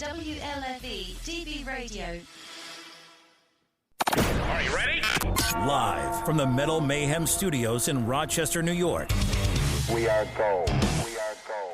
WLFE DB Radio. Are you ready? Live from the Metal Mayhem Studios in Rochester, New York. We are gold.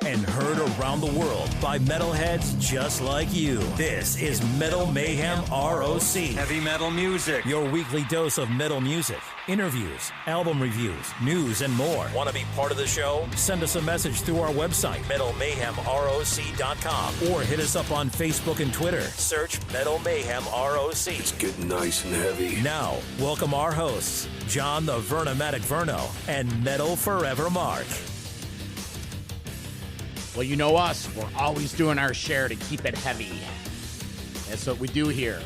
And heard around the world by metalheads just like you. This is Metal Mayhem ROC. Heavy metal music. Your weekly dose of metal music, interviews, album reviews, news, and more. Want to be part of the show? Send us a message through our website, metalmayhemroc.com, or hit us up on Facebook and Twitter. Search Metal Mayhem ROC. It's getting nice and heavy. Now, welcome our hosts, John the Vernomatic Verno and Metal Forever Mark. Well, you know us. We're always doing our share to keep it heavy. That's what we do here.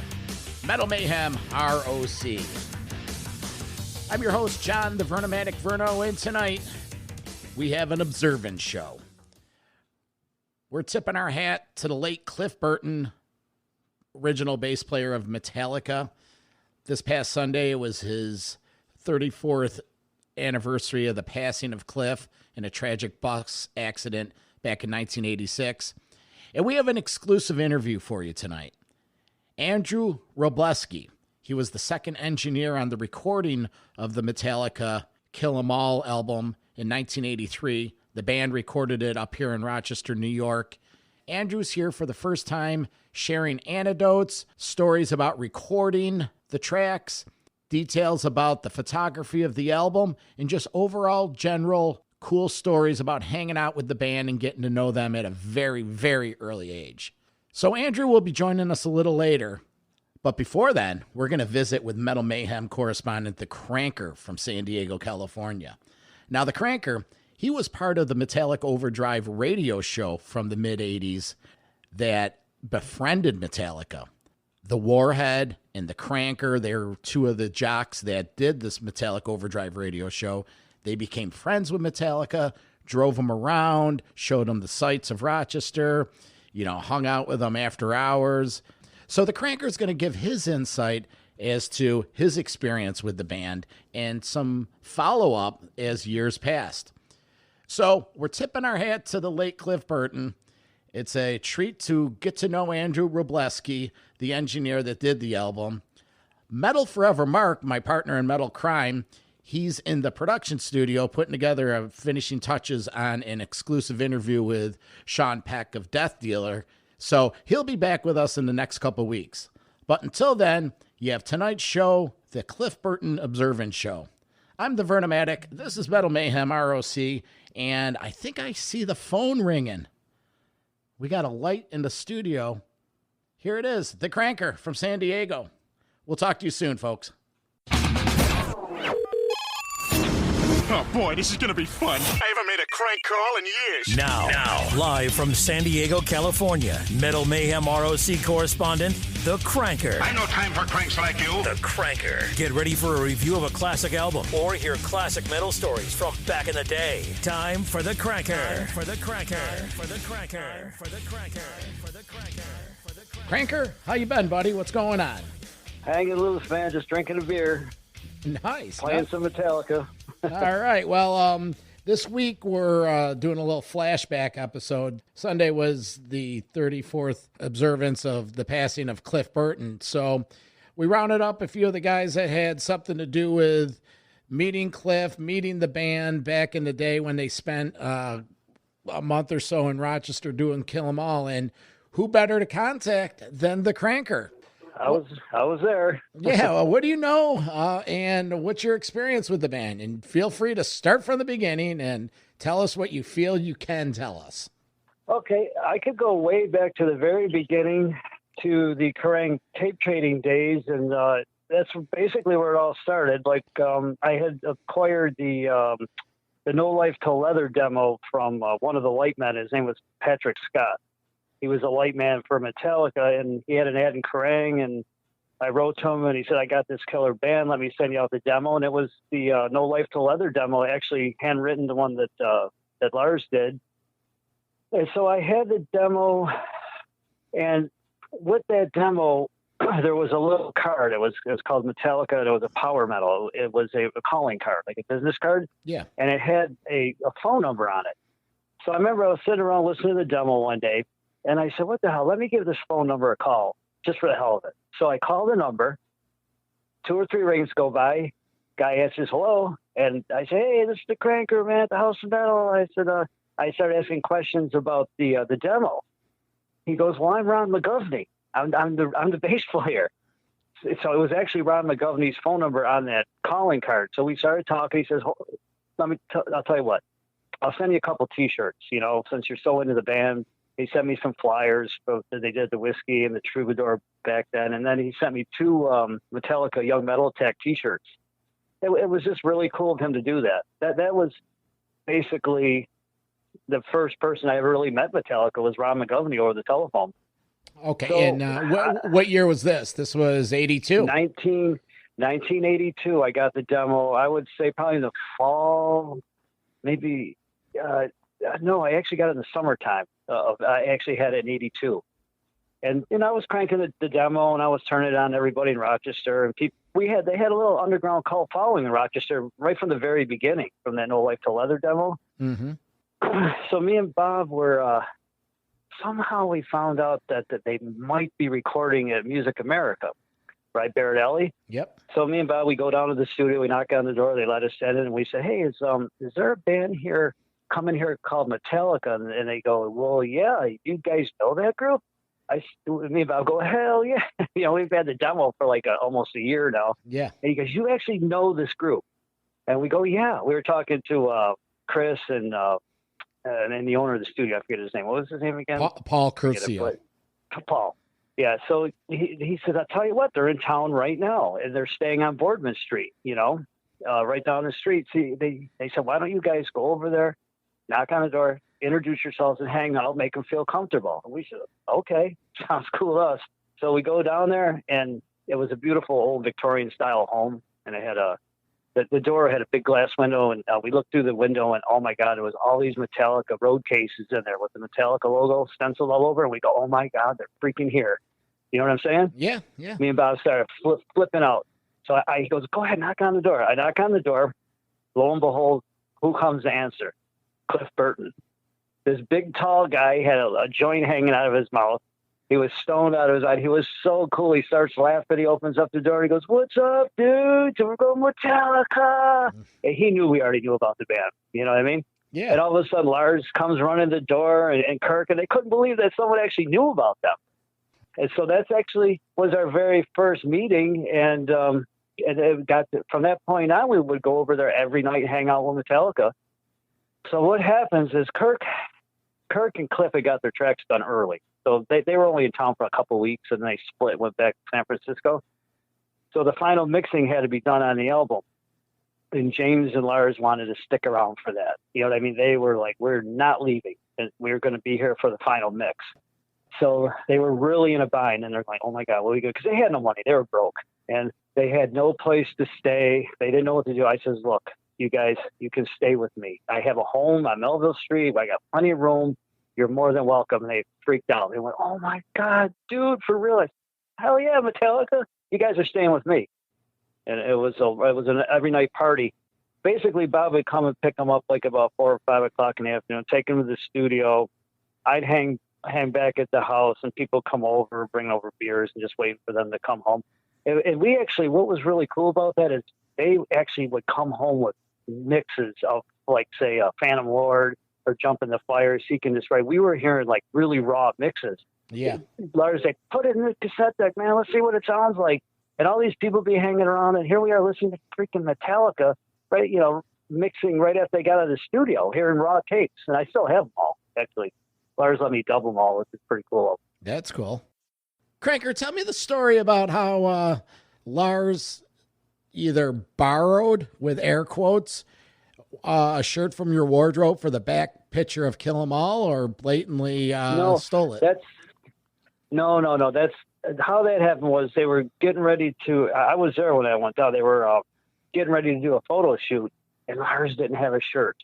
Metal Mayhem ROC. I'm your host, John the Vernomatic Verno, and tonight we have an observance show. We're tipping our hat to the late Cliff Burton, original bass player of Metallica. This past Sunday, it was his 34th anniversary of the passing of Cliff in a tragic bus accident back in 1986. And we have an exclusive interview for you tonight. Andrew Wroblewski. He was the second engineer on the recording of the Metallica Kill 'Em All album in 1983. The band recorded it up here in Rochester, New York. Andrew's here for the first time, sharing anecdotes, stories about recording the tracks, details about the photography of the album, and just overall general cool stories about hanging out with the band and getting to know them at a very, very early age. So Andrew will be joining us a little later. But before then, we're going to visit with Metal Mayhem correspondent The Cranker from San Diego, California. Now, The Cranker, he was part of the Metallic Overdrive radio show from the mid-'80s that befriended Metallica. The Warhead and The Cranker, they're two of the jocks that did this Metallic Overdrive radio show. They became friends with Metallica, drove them around, showed them the sights of Rochester, hung out with them after hours. So the Cranker's going to give his insight as to his experience with the band and some follow-up as years passed. So we're tipping our hat to the late Cliff Burton. It's a treat to get to know Andrew Wroblewski, the engineer that did the album. Metal Forever Mark, my partner in Metal Crime, he's in the production studio putting together finishing touches on an exclusive interview with Sean Peck of Death Dealer. So he'll be back with us in the next couple weeks. But until then, you have tonight's show, the Cliff Burton Observance Show. I'm the Vernomatic. This is Metal Mayhem ROC, and I think I see the phone ringing. We got a light in the studio. Here it is, the Cranker from San Diego. We'll talk to you soon, folks. Oh boy, this is gonna be fun. I haven't made a crank call in years. Now, live from San Diego, California, Metal Mayhem ROC correspondent, The Cranker. I know time for cranks like you. The Cranker. Get ready for a review of a classic album or hear classic metal stories from back in the day. Time for The Cranker. For The Cranker. For The Cranker. For The Cranker. For The Cranker. For The Cranker, how you been, buddy? What's going on? Hanging loose, man. Just drinking a beer. Nice. Playing some Metallica. All right. Well, this week we're doing a little flashback episode. Sunday was the 34th observance of the passing of Cliff Burton. So we rounded up a few of the guys that had something to do with meeting Cliff, meeting the band back in the day when they spent a month or so in Rochester doing Kill 'Em All. And who better to contact than the Cranker? I was there. Yeah, well, what do you know, and what's your experience with the band? And feel free to start from the beginning and tell us what you feel you can tell us. Okay, I could go way back to the very beginning to the Kerrang tape trading days, and that's basically where it all started. Like, I had acquired the No Life Till Leather demo from one of the light men. His name was Patrick Scott. He was a light man for Metallica, and he had an ad in Kerrang, and I wrote to him, and he said, I got this killer band. Let me send you out the demo. And it was the No Life Till Leather demo, actually handwritten, the one that Lars did. And so I had the demo, and with that demo, there was a little card. It was called Metallica, and it was a power metal. It was a calling card, like a business card. Yeah. And it had a phone number on it. So I remember I was sitting around listening to the demo one day, And I said, what the hell? Let me give this phone number a call just for the hell of it. So I call the number. 2 or 3 rings go by. Guy answers, hello. And I say, hey, this is the Cranker, man, at the House of Metal. I said, I started asking questions about the demo. He goes, well, I'm Ron McGovney. I'm the bass player. So it was actually Ron McGovney's phone number on that calling card. So we started talking. He says, I'll tell you what, I'll send you a couple T-shirts, you know, since you're so into the band. He sent me some flyers. They did the Whiskey and the Troubadour back then. And then he sent me 2 Metallica Young Metal Attack T-shirts. It was just really cool of him to do that. That was basically the first person I ever really met Metallica was Ron McGovney over the telephone. Okay, So, and what year was this? This was 82? 1982, I got the demo. I would say probably in the fall, maybe. No, I actually got it in the summertime. I actually had it in 82. And I was cranking the demo, and I was turning it on to everybody in Rochester. And they had a little underground cult following in Rochester right from the very beginning, from that No Life to Leather demo. Mm-hmm. So me and Bob were, somehow we found out that they might be recording at Music America, right, Barrett Alley? Yep. So me and Bob, we go down to the studio, we knock on the door, they let us in, and we say, hey, is there a band here coming here called Metallica? And they go, well, yeah, you guys know that group? Me and Bob go, hell yeah. We've had the demo for like almost a year now. Yeah. And he goes, you actually know this group? And we go, yeah. We were talking to Chris and then the owner of the studio, I forget his name. What was his name again? Paul Curcio. Paul. Yeah. So he said, I'll tell you what, they're in town right now and they're staying on Boardman Street, right down the street. See, they said, why don't you guys go over there, knock on the door, introduce yourselves and hang out, make them feel comfortable. And we said, okay, sounds cool to us. So we go down there and it was a beautiful old Victorian style home. And it had the door had a big glass window, and we looked through the window, and oh my God, it was all these Metallica road cases in there with the Metallica logo stenciled all over. And we go, oh my God, they're freaking here. You know what I'm saying? Yeah, yeah. Me and Bob started flipping out. So he goes, go ahead, knock on the door. I knock on the door. Lo and behold, who comes to answer? Cliff Burton. This big, tall guy had a joint hanging out of his mouth. He was stoned out of his eye. He was so cool. He starts laughing. He opens up the door. He goes, what's up, dude? We're going Metallica. And he knew we already knew about the band. You know what I mean? Yeah. And all of a sudden, Lars comes running the door and Kirk, and they couldn't believe that someone actually knew about them. And so that's actually was our very first meeting. And it got from that point on, we would go over there every night, hang out with Metallica. So what happens is Kirk and Cliff had got their tracks done early. So they were only in town for a couple of weeks, and they split, went back to San Francisco. So the final mixing had to be done on the album. And James and Lars wanted to stick around for that. You know what I mean? They were like, we're not leaving. And we're going to be here for the final mix. So they were really in a bind, and they're like, oh my God, what are we going to do? Because they had no money. They were broke, and they had no place to stay. They didn't know what to do. I says, look, you guys, you can stay with me. I have a home on Melville Street. I got plenty of room. You're more than welcome. And they freaked out. They went, oh my God, dude, for real? Hell yeah, Metallica. You guys are staying with me. And it was an every night party. Basically, Bob would come and pick them up like about 4 or 5 o'clock in the afternoon, take them to the studio. I'd hang back at the house, and people come over, bring over beers, and just wait for them to come home. And we actually, what was really cool about that is they actually would come home with mixes of, like, say, Phantom Lord or Jump in the Fire, Seeking This Right. We were hearing like really raw mixes. Yeah. Lars like, put it in the cassette deck, man. Let's see what it sounds like. And all these people be hanging around, and here we are listening to freaking Metallica, right? Mixing right after they got out of the studio, hearing raw tapes. And I still have them all, actually. Lars let me double them all, which is pretty cool. That's cool. Cranker, tell me the story about how Lars either borrowed, with air quotes, a shirt from your wardrobe for the back picture of Kill 'Em All, or blatantly stole it. No. That's how that happened. Was they were getting ready to. I was there when that went down. They were getting ready to do a photo shoot, and Lars didn't have a shirt.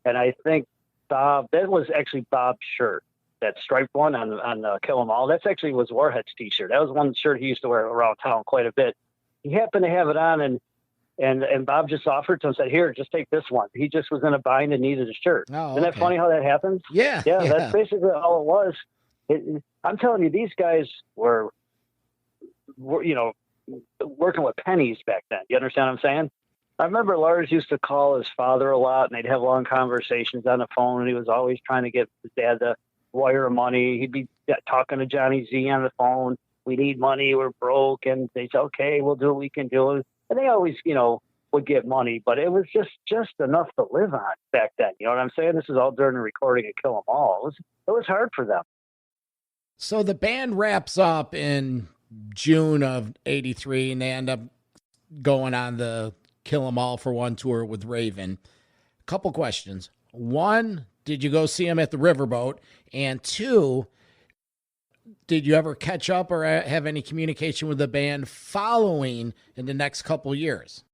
And I think Bob, that was actually Bob's shirt, that striped one on Kill 'Em All. That's actually was Warhead's T-shirt. That was one shirt he used to wear around town quite a bit. He happened to have it on, and Bob just offered to him, said, here, just take this one. He just was in a bind and needed a shirt. Oh, Isn't that funny how that happens? Yeah. That's basically all it was. I'm telling you, these guys were, working with pennies back then. You understand what I'm saying? I remember Lars used to call his father a lot, and they'd have long conversations on the phone, and he was always trying to get his dad to wire money. He'd be talking to Johnny Z on the phone. We need money. We're broke. And they say, okay, we'll do what we can do. And they always, would get money, but it was just enough to live on back then. You know what I'm saying? This is all during the recording of Kill 'Em All. It was hard for them. So the band wraps up in June of '83, and they end up going on the Kill 'Em All for One tour with Raven. Couple questions. One, did you go see them at the Riverboat? And two, did you ever catch up or have any communication with the band following in the next couple years?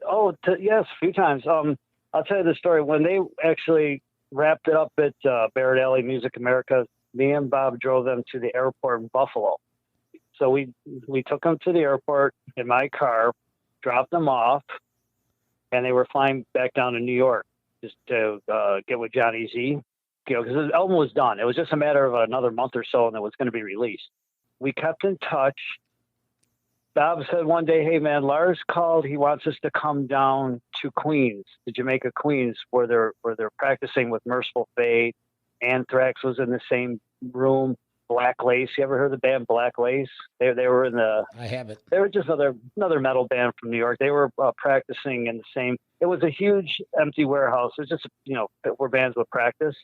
Oh, yes, a few times. I'll tell you the story. When they actually wrapped it up at Barrett Alley Music America, me and Bob drove them to the airport in Buffalo. So we took them to the airport in my car, dropped them off, and they were flying back down to New York just to get with Johnny Z, because the album was done. It was just a matter of another month or so, and it was going to be released. We kept in touch. Bob said one day, hey, man, Lars called. He wants us to come down to Queens, to Jamaica, Queens, where they're practicing with Merciful Fate. Anthrax was in the same room. Black Lace. You ever heard of the band Black Lace? They were in the... I haven't. They were just another metal band from New York. They were practicing in the same... It was a huge empty warehouse. It was just, where bands would practice.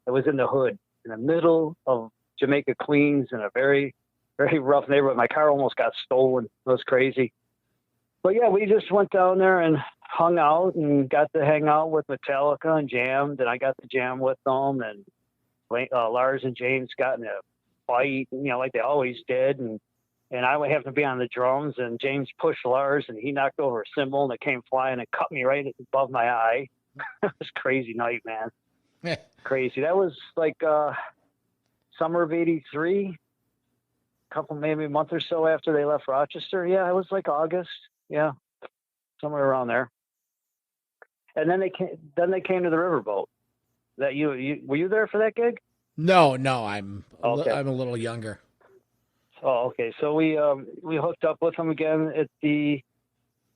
It was in the hood, in the middle of Jamaica, Queens, in a very, very rough neighborhood. My car almost got stolen. It was crazy. But yeah, we just went down there and hung out and got to hang out with Metallica and jammed, and I got to jam with them, and Lars and James got in a fight, like they always did, and I would have to be on the drums, and James pushed Lars, and he knocked over a cymbal, and it came flying and cut me right above my eye. It was a crazy night, man. Crazy. That was like summer of '83, maybe a month or so after they left Rochester. Yeah, it was like August. Yeah, somewhere around there. And then they came to the Riverboat. That were you there for that gig? No, I'm okay. I'm a little younger. Oh, okay. So we hooked up with them again at the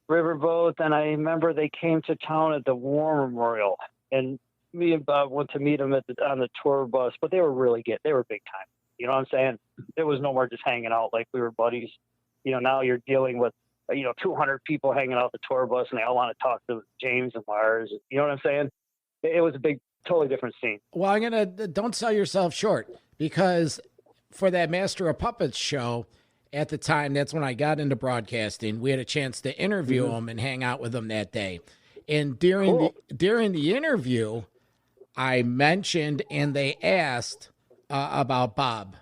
Riverboat. And I remember they came to town at the War Memorial, and me and Bob went to meet them on the tour bus. But they were really good. They were big time. You know what I'm saying? There was no more just hanging out like we were buddies. Now you're dealing with 200 people hanging out the tour bus, and they all want to talk to James and Lars. You know what I'm saying? It was a totally different scene. Well, don't sell yourself short, because for that Master of Puppets show at the time, that's when I got into broadcasting. We had a chance to interview him and hang out with him that day. And during the interview, I mentioned, and they asked about Bob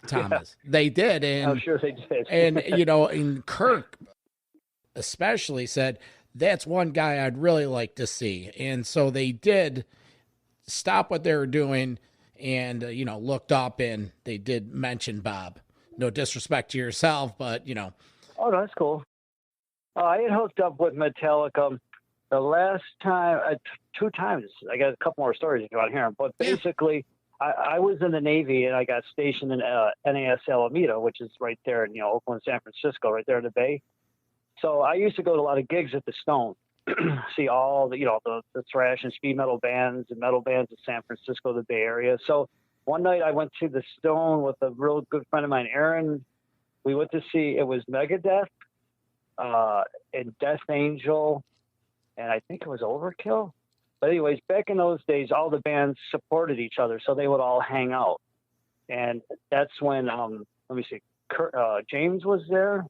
Thomas. Yeah. They did. And I'm sure they did. And, and Kirk especially said, that's one guy I'd really like to see. And so they did stop what they were doing and, looked up, and they did mention Bob. No disrespect to yourself, but, Oh, no, that's cool. I had hooked up with Metallica the last time, 2 times. I got a couple more stories if you want to hear them. But basically, I was in the Navy, and I got stationed in NAS Alameda, which is right there in, Oakland, San Francisco, right there in the Bay. So I used to go to a lot of gigs at the Stone, see all the, the thrash and speed metal bands and metal bands in San Francisco, the Bay Area. So one night I went to the Stone with a real good friend of mine, Aaron. We went to see, it was Megadeth and Death Angel, and I think it was Overkill. But anyways, back in those days, all the bands supported each other, so they would all hang out. And that's when, James was there,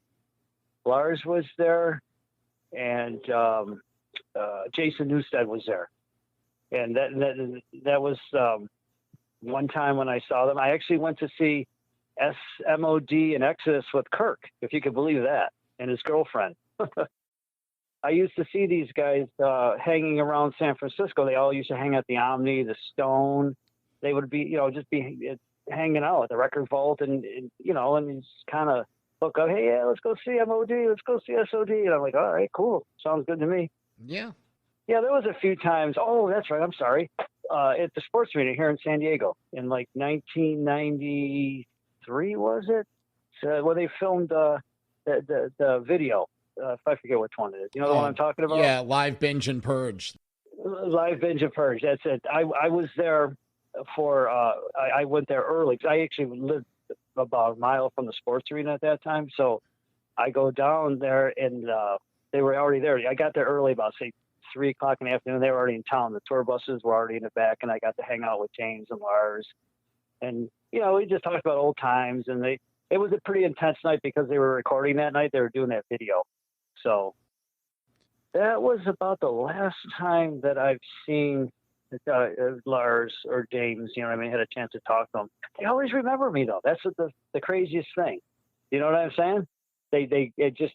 Lars was there, and Jason Newsted was there. And that was one time when I saw them. I actually went to see SMOD and Exodus with Kirk, if you could believe that, and his girlfriend. I used to see these guys hanging around San Francisco. They all used to hang at the Omni, the Stone. They would be, just be hanging out at the Record Vault, and just kind of look up, hey, let's go see MOD, let's go see SOD. And I'm like, all right, cool. Sounds good to me. Yeah. Yeah, there was a few times. Oh, that's right. I'm sorry. at the sports arena here in San Diego in like 1993, was it? So, where they filmed the video. If I forget which one it is. You know the one I'm talking about? Yeah, Live Binge and Purge. Live Binge and Purge. That's it. I was there for. I went there early because I actually lived about a mile from the sports arena at that time. So I go down there and they were already there. I got there early, about say 3 o'clock in the afternoon. They were already in town. The tour buses were already in the back, and I got to hang out with James and Lars. And we just talked about old times. And it was a pretty intense night because they were recording that night. They were doing that video. So that was about the last time that I've seen Lars or James, had a chance to talk to them. They always remember me, though. That's the craziest thing. You know what I'm saying? It just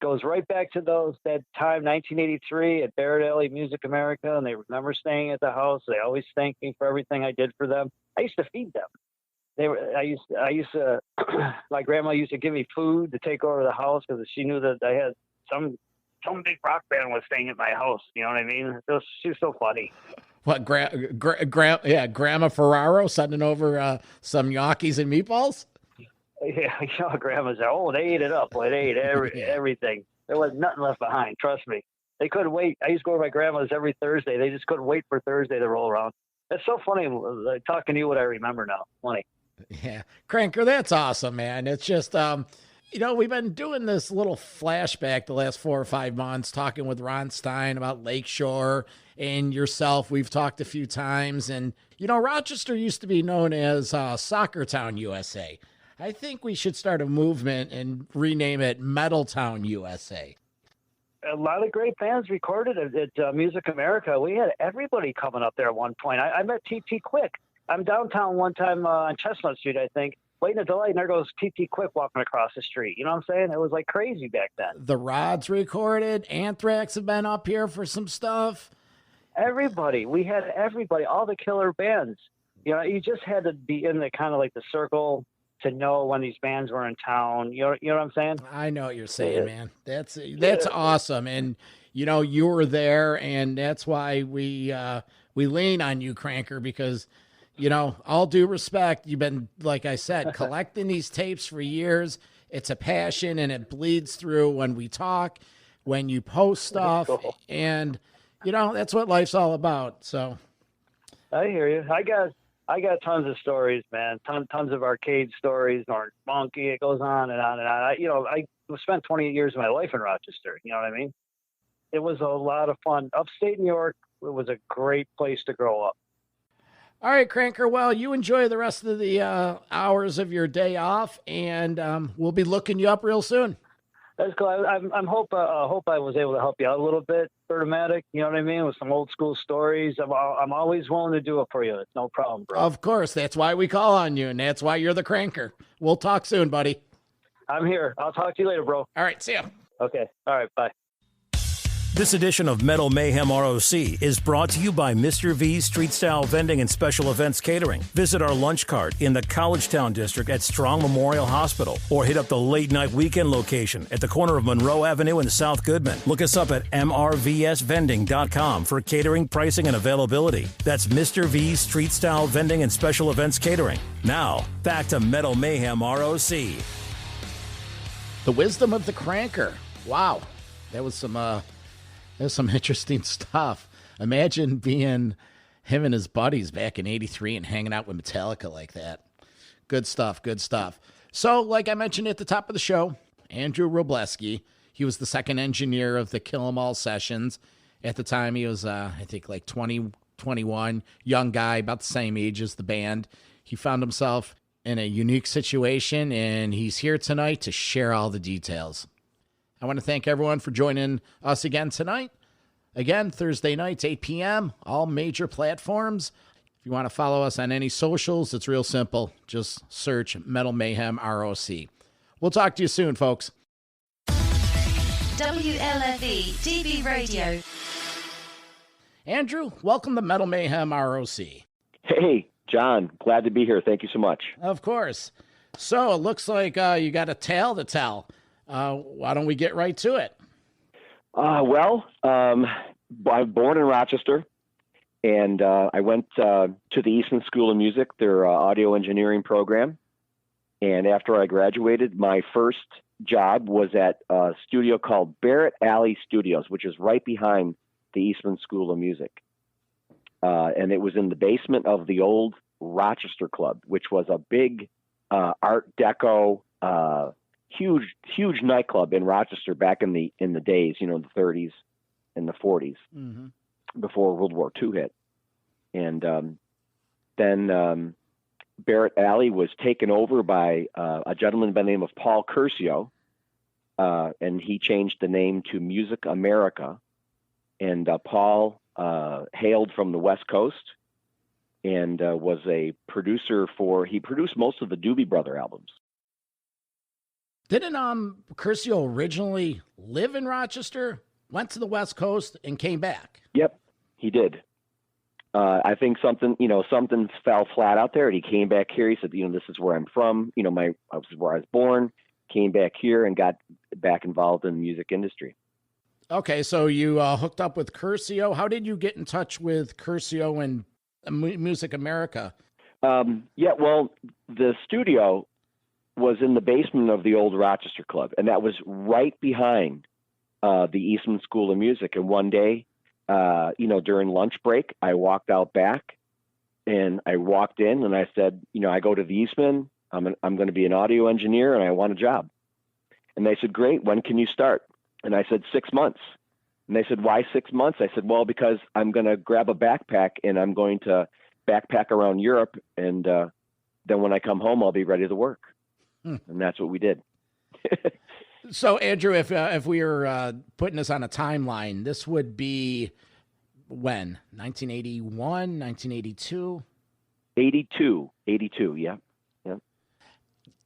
goes right back to that time, 1983 at Barrett Alley Music America, and they remember staying at the house. They always thank me for everything I did for them. I used to feed them. I used to, my grandma used to give me food to take over the house because she knew that I had some big rock band was staying at my house. You know what I mean? She was so funny. What, Grandma Ferraro sending over some gnocchis and meatballs? Yeah, grandma's there. Oh, they ate it up. Boy, they ate everything. There was nothing left behind. Trust me. They couldn't wait. I used to go to my grandma's every Thursday. They just couldn't wait for Thursday to roll around. It's so funny talking to you what I remember now. Funny. Yeah. Cranker, that's awesome, man. It's just, we've been doing this little flashback the last 4 or 5 months, talking with Ron Stein about Lakeshore and yourself. We've talked a few times. And, Rochester used to be known as Soccer Town, USA. I think we should start a movement and rename it Metal Town, USA. A lot of great bands recorded at Music America. We had everybody coming up there at one point. I met T.T. Quick. I'm downtown one time on Chestnut Street, I think, waiting at the light, and there goes T.T. Quick walking across the street. You know what I'm saying? It was like crazy back then. The Rods recorded. Anthrax have been up here for some stuff. Everybody. We had everybody, all the killer bands. You just had to be in the kind of like the circle to know when these bands were in town. You know what I'm saying? I know what you're saying, man. That's awesome. And, you were there, and that's why we lean on you, Cranker, because, all due respect, you've been, like I said, collecting these tapes for years. It's a passion, and it bleeds through when we talk, when you post stuff, cool. And, that's what life's all about. So I hear you. I got tons of stories, man. Tons of arcade stories, Orange Monkey. It goes on and on and on. I spent 28 years of my life in Rochester. You know what I mean? It was a lot of fun. Upstate New York, it was a great place to grow up. All right, Cranker. Well, you enjoy the rest of the hours of your day off, and we'll be looking you up real soon. That's cool. I hope I was able to help you out a little bit, Burtomatic. You know what I mean? With some old school stories. I'm always willing to do it for you. It's no problem, bro. Of course. That's why we call on you, and that's why you're the Cranker. We'll talk soon, buddy. I'm here. I'll talk to you later, bro. All right. See ya. Okay. All right. Bye. This edition of Metal Mayhem ROC is brought to you by Mr. V's Street Style Vending and Special Events Catering. Visit our lunch cart in the Collegetown District at Strong Memorial Hospital, or hit up the late night weekend location at the corner of Monroe Avenue and South Goodman. Look us up at mrvsvending.com for catering, pricing, and availability. That's Mr. V's Street Style Vending and Special Events Catering. Now, back to Metal Mayhem ROC. The wisdom of the Cranker. Wow. That was some interesting stuff. Imagine being him and his buddies back in 83 and hanging out with Metallica like that. Good stuff, good stuff. So, like I mentioned at the top of the show, Andrew Wroblewski, he was the second engineer of the Kill 'Em All sessions. At the time, he was, I think, like 20, 21, young guy, about the same age as the band. He found himself in a unique situation, and he's here tonight to share all the details. I want to thank everyone for joining us again tonight. Again, Thursday nights, 8 p.m., all major platforms. If you want to follow us on any socials, it's real simple. Just search Metal Mayhem ROC. We'll talk to you soon, folks. WLFE DB Radio. Andrew, welcome to Metal Mayhem ROC. Hey, John. Glad to be here. Thank you so much. Of course. So it looks like you got a tale to tell. Why don't we get right to it? I'm born in Rochester, And I went to the Eastman School of Music, their audio engineering program. And after I graduated, my first job was at a studio called Barrett Alley Studios, which is right behind the Eastman School of Music. And it was in the basement of the old Rochester Club, which was a big Art Deco, huge nightclub in Rochester back in the days, the 30s and the 40s, before World War II hit. And then Barrett Alley was taken over by a gentleman by the name of Paul Curcio, and he changed the name to Music America. And Paul hailed from the West Coast and was a producer he produced most of the Doobie Brother albums. Didn't Curcio originally live in Rochester, went to the West Coast, and came back? Yep, he did. I think something fell flat out there, and he came back here. He said, this is where I'm from. This is where I was born. Came back here and got back involved in the music industry. Okay, so you hooked up with Curcio. How did you get in touch with Curcio and Music America? Well, the studio was in the basement of the old Rochester Club, and that was right behind the Eastman School of Music. And one day, during lunch break, I walked out back, and I walked in, and I said, I go to the Eastman. I'm going to be an audio engineer, and I want a job. And they said, great. When can you start? And I said, 6 months. And they said, why 6 months? I said, well, because I'm going to grab a backpack, and I'm going to backpack around Europe, and then when I come home, I'll be ready to work. And that's what we did. So, Andrew, if we were putting this on a timeline, this would be when? 1981, 1982? 82, yeah.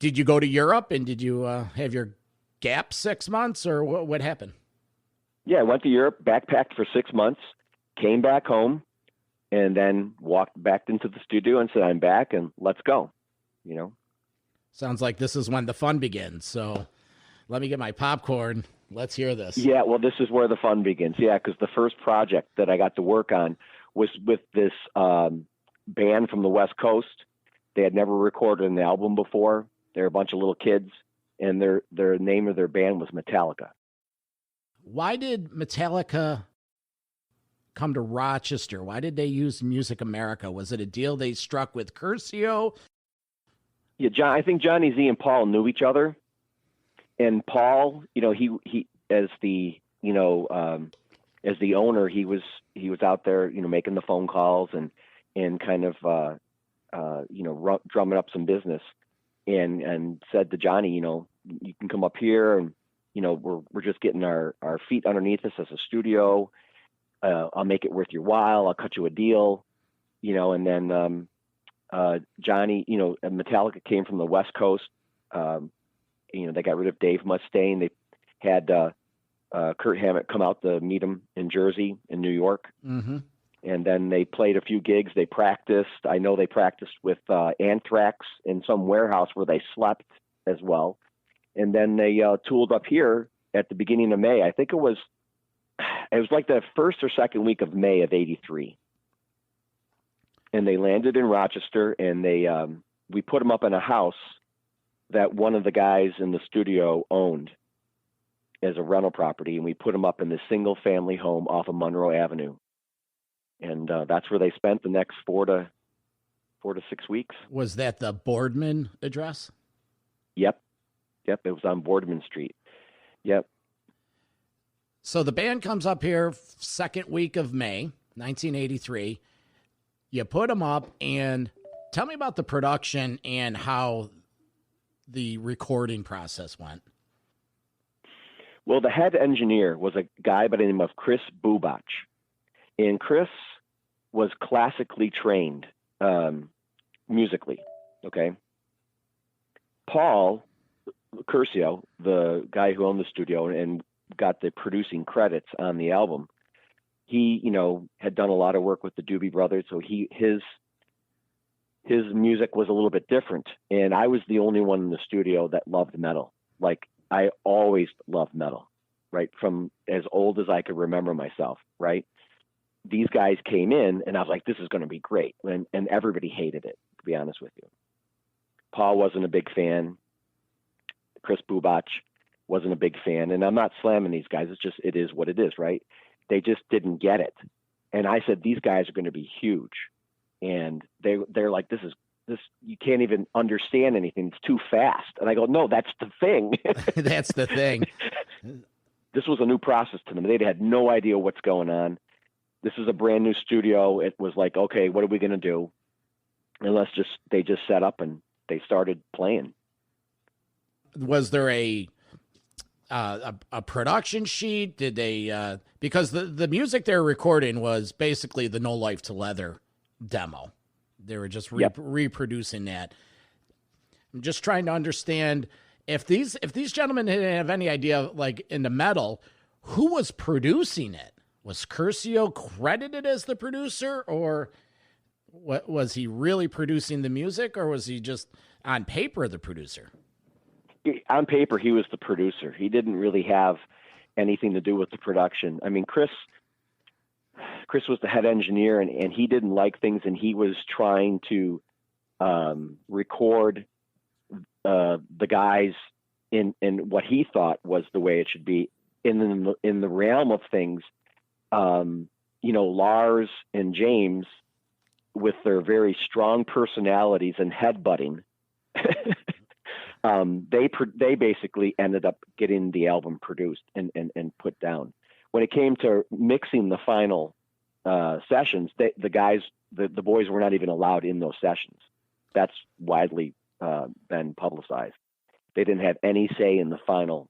Did you go to Europe, and did you have your gap 6 months, or what happened? Yeah, I went to Europe, backpacked for 6 months, came back home, and then walked back into the studio and said, I'm back, and let's go, Sounds like this is when the fun begins, so let me get my popcorn. Let's hear this. Yeah, well, this is where the fun begins. Yeah, because the first project that I got to work on was with this band from the West Coast. They had never recorded an album before. They're a bunch of little kids, and their name of their band was Metallica. Why did Metallica come to Rochester? Why did they use Music America? Was it a deal they struck with Curcio? Yeah, I think Johnny Z and Paul knew each other. And Paul, he as the owner, he was out there, making the phone calls and kind of drumming up some business, and said to Johnny, you can come up here, and we're just getting our feet underneath us as a studio. I'll make it worth your while. I'll cut you a deal, and then Johnny, Metallica came from the West Coast. They got rid of Dave Mustaine. They had Kurt Hammett come out to meet him in Jersey, in New York. Mm-hmm. And then they played a few gigs. They practiced. I know they practiced with Anthrax in some warehouse where they slept as well. And then they tooled up here at the beginning of May. I think it was like the first or second week of May of '83. And they landed in Rochester, and we put them up in a house that one of the guys in the studio owned as a rental property, and we put them up in this single family home off of Monroe Avenue. And that's where they spent the next 4 to 6 weeks. Was that the Boardman address? Yep. It was on Boardman Street. Yep. So the band comes up here second week of May, 1983. You put them up, and tell me about the production and how the recording process went. Well, the head engineer was a guy by the name of Chris Bubach. And Chris was classically trained musically, okay? Paul Curcio, the guy who owned the studio and got the producing credits on the album, he, had done a lot of work with the Doobie Brothers, so his music was a little bit different. And I was the only one in the studio that loved metal. Like, I always loved metal, right? From as old as I could remember myself, right? these guys came in, and I was like, this is going to be great. And everybody hated it, to be honest with you. Paul wasn't a big fan. Chris Bubach wasn't a big fan. And I'm not slamming these guys. It is what it is, right? They just didn't get it. And I said, these guys are going to be huge. And they're like, this, you can't even understand anything. It's too fast. And I go, no, that's the thing. That's the thing. This was a new process to them. They had no idea what's going on. This is a brand new studio. It was like, okay, what are we going to do? And they just set up and they started playing. Was there a production sheet? Did they, because the music they were recording was basically the No Life to Leather demo. They were just reproducing that. I'm just trying to understand if these gentlemen didn't have any idea, like in the metal, who was producing it? Was Curcio credited as the producer, or what, was he really producing the music, or was he just on paper the producer? On paper, he was the producer. He didn't really have anything to do with the production. I mean, Chris was the head engineer, and he didn't like things, and he was trying to record the guys in what he thought was the way it should be. In the realm of things, Lars and James, with their very strong personalities and headbutting, they basically ended up getting the album produced and put down. When it came to mixing the final sessions, the boys were not even allowed in those sessions. That's widely been publicized. They didn't have any say in the final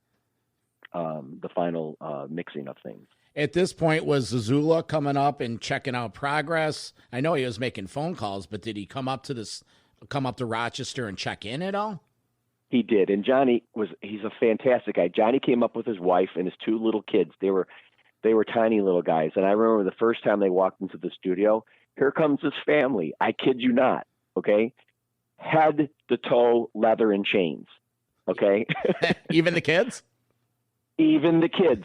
mixing of things. At this point, was Zazula coming up and checking out progress? I know he was making phone calls, but did he come up to Rochester and check in at all? He did. And he's a fantastic guy. Johnny came up with his wife and his two little kids. They were tiny little guys. And I remember the first time they walked into the studio, here comes his family. I kid you not. Okay. Head to toe, leather and chains. Okay. Even the kids? Even the kids.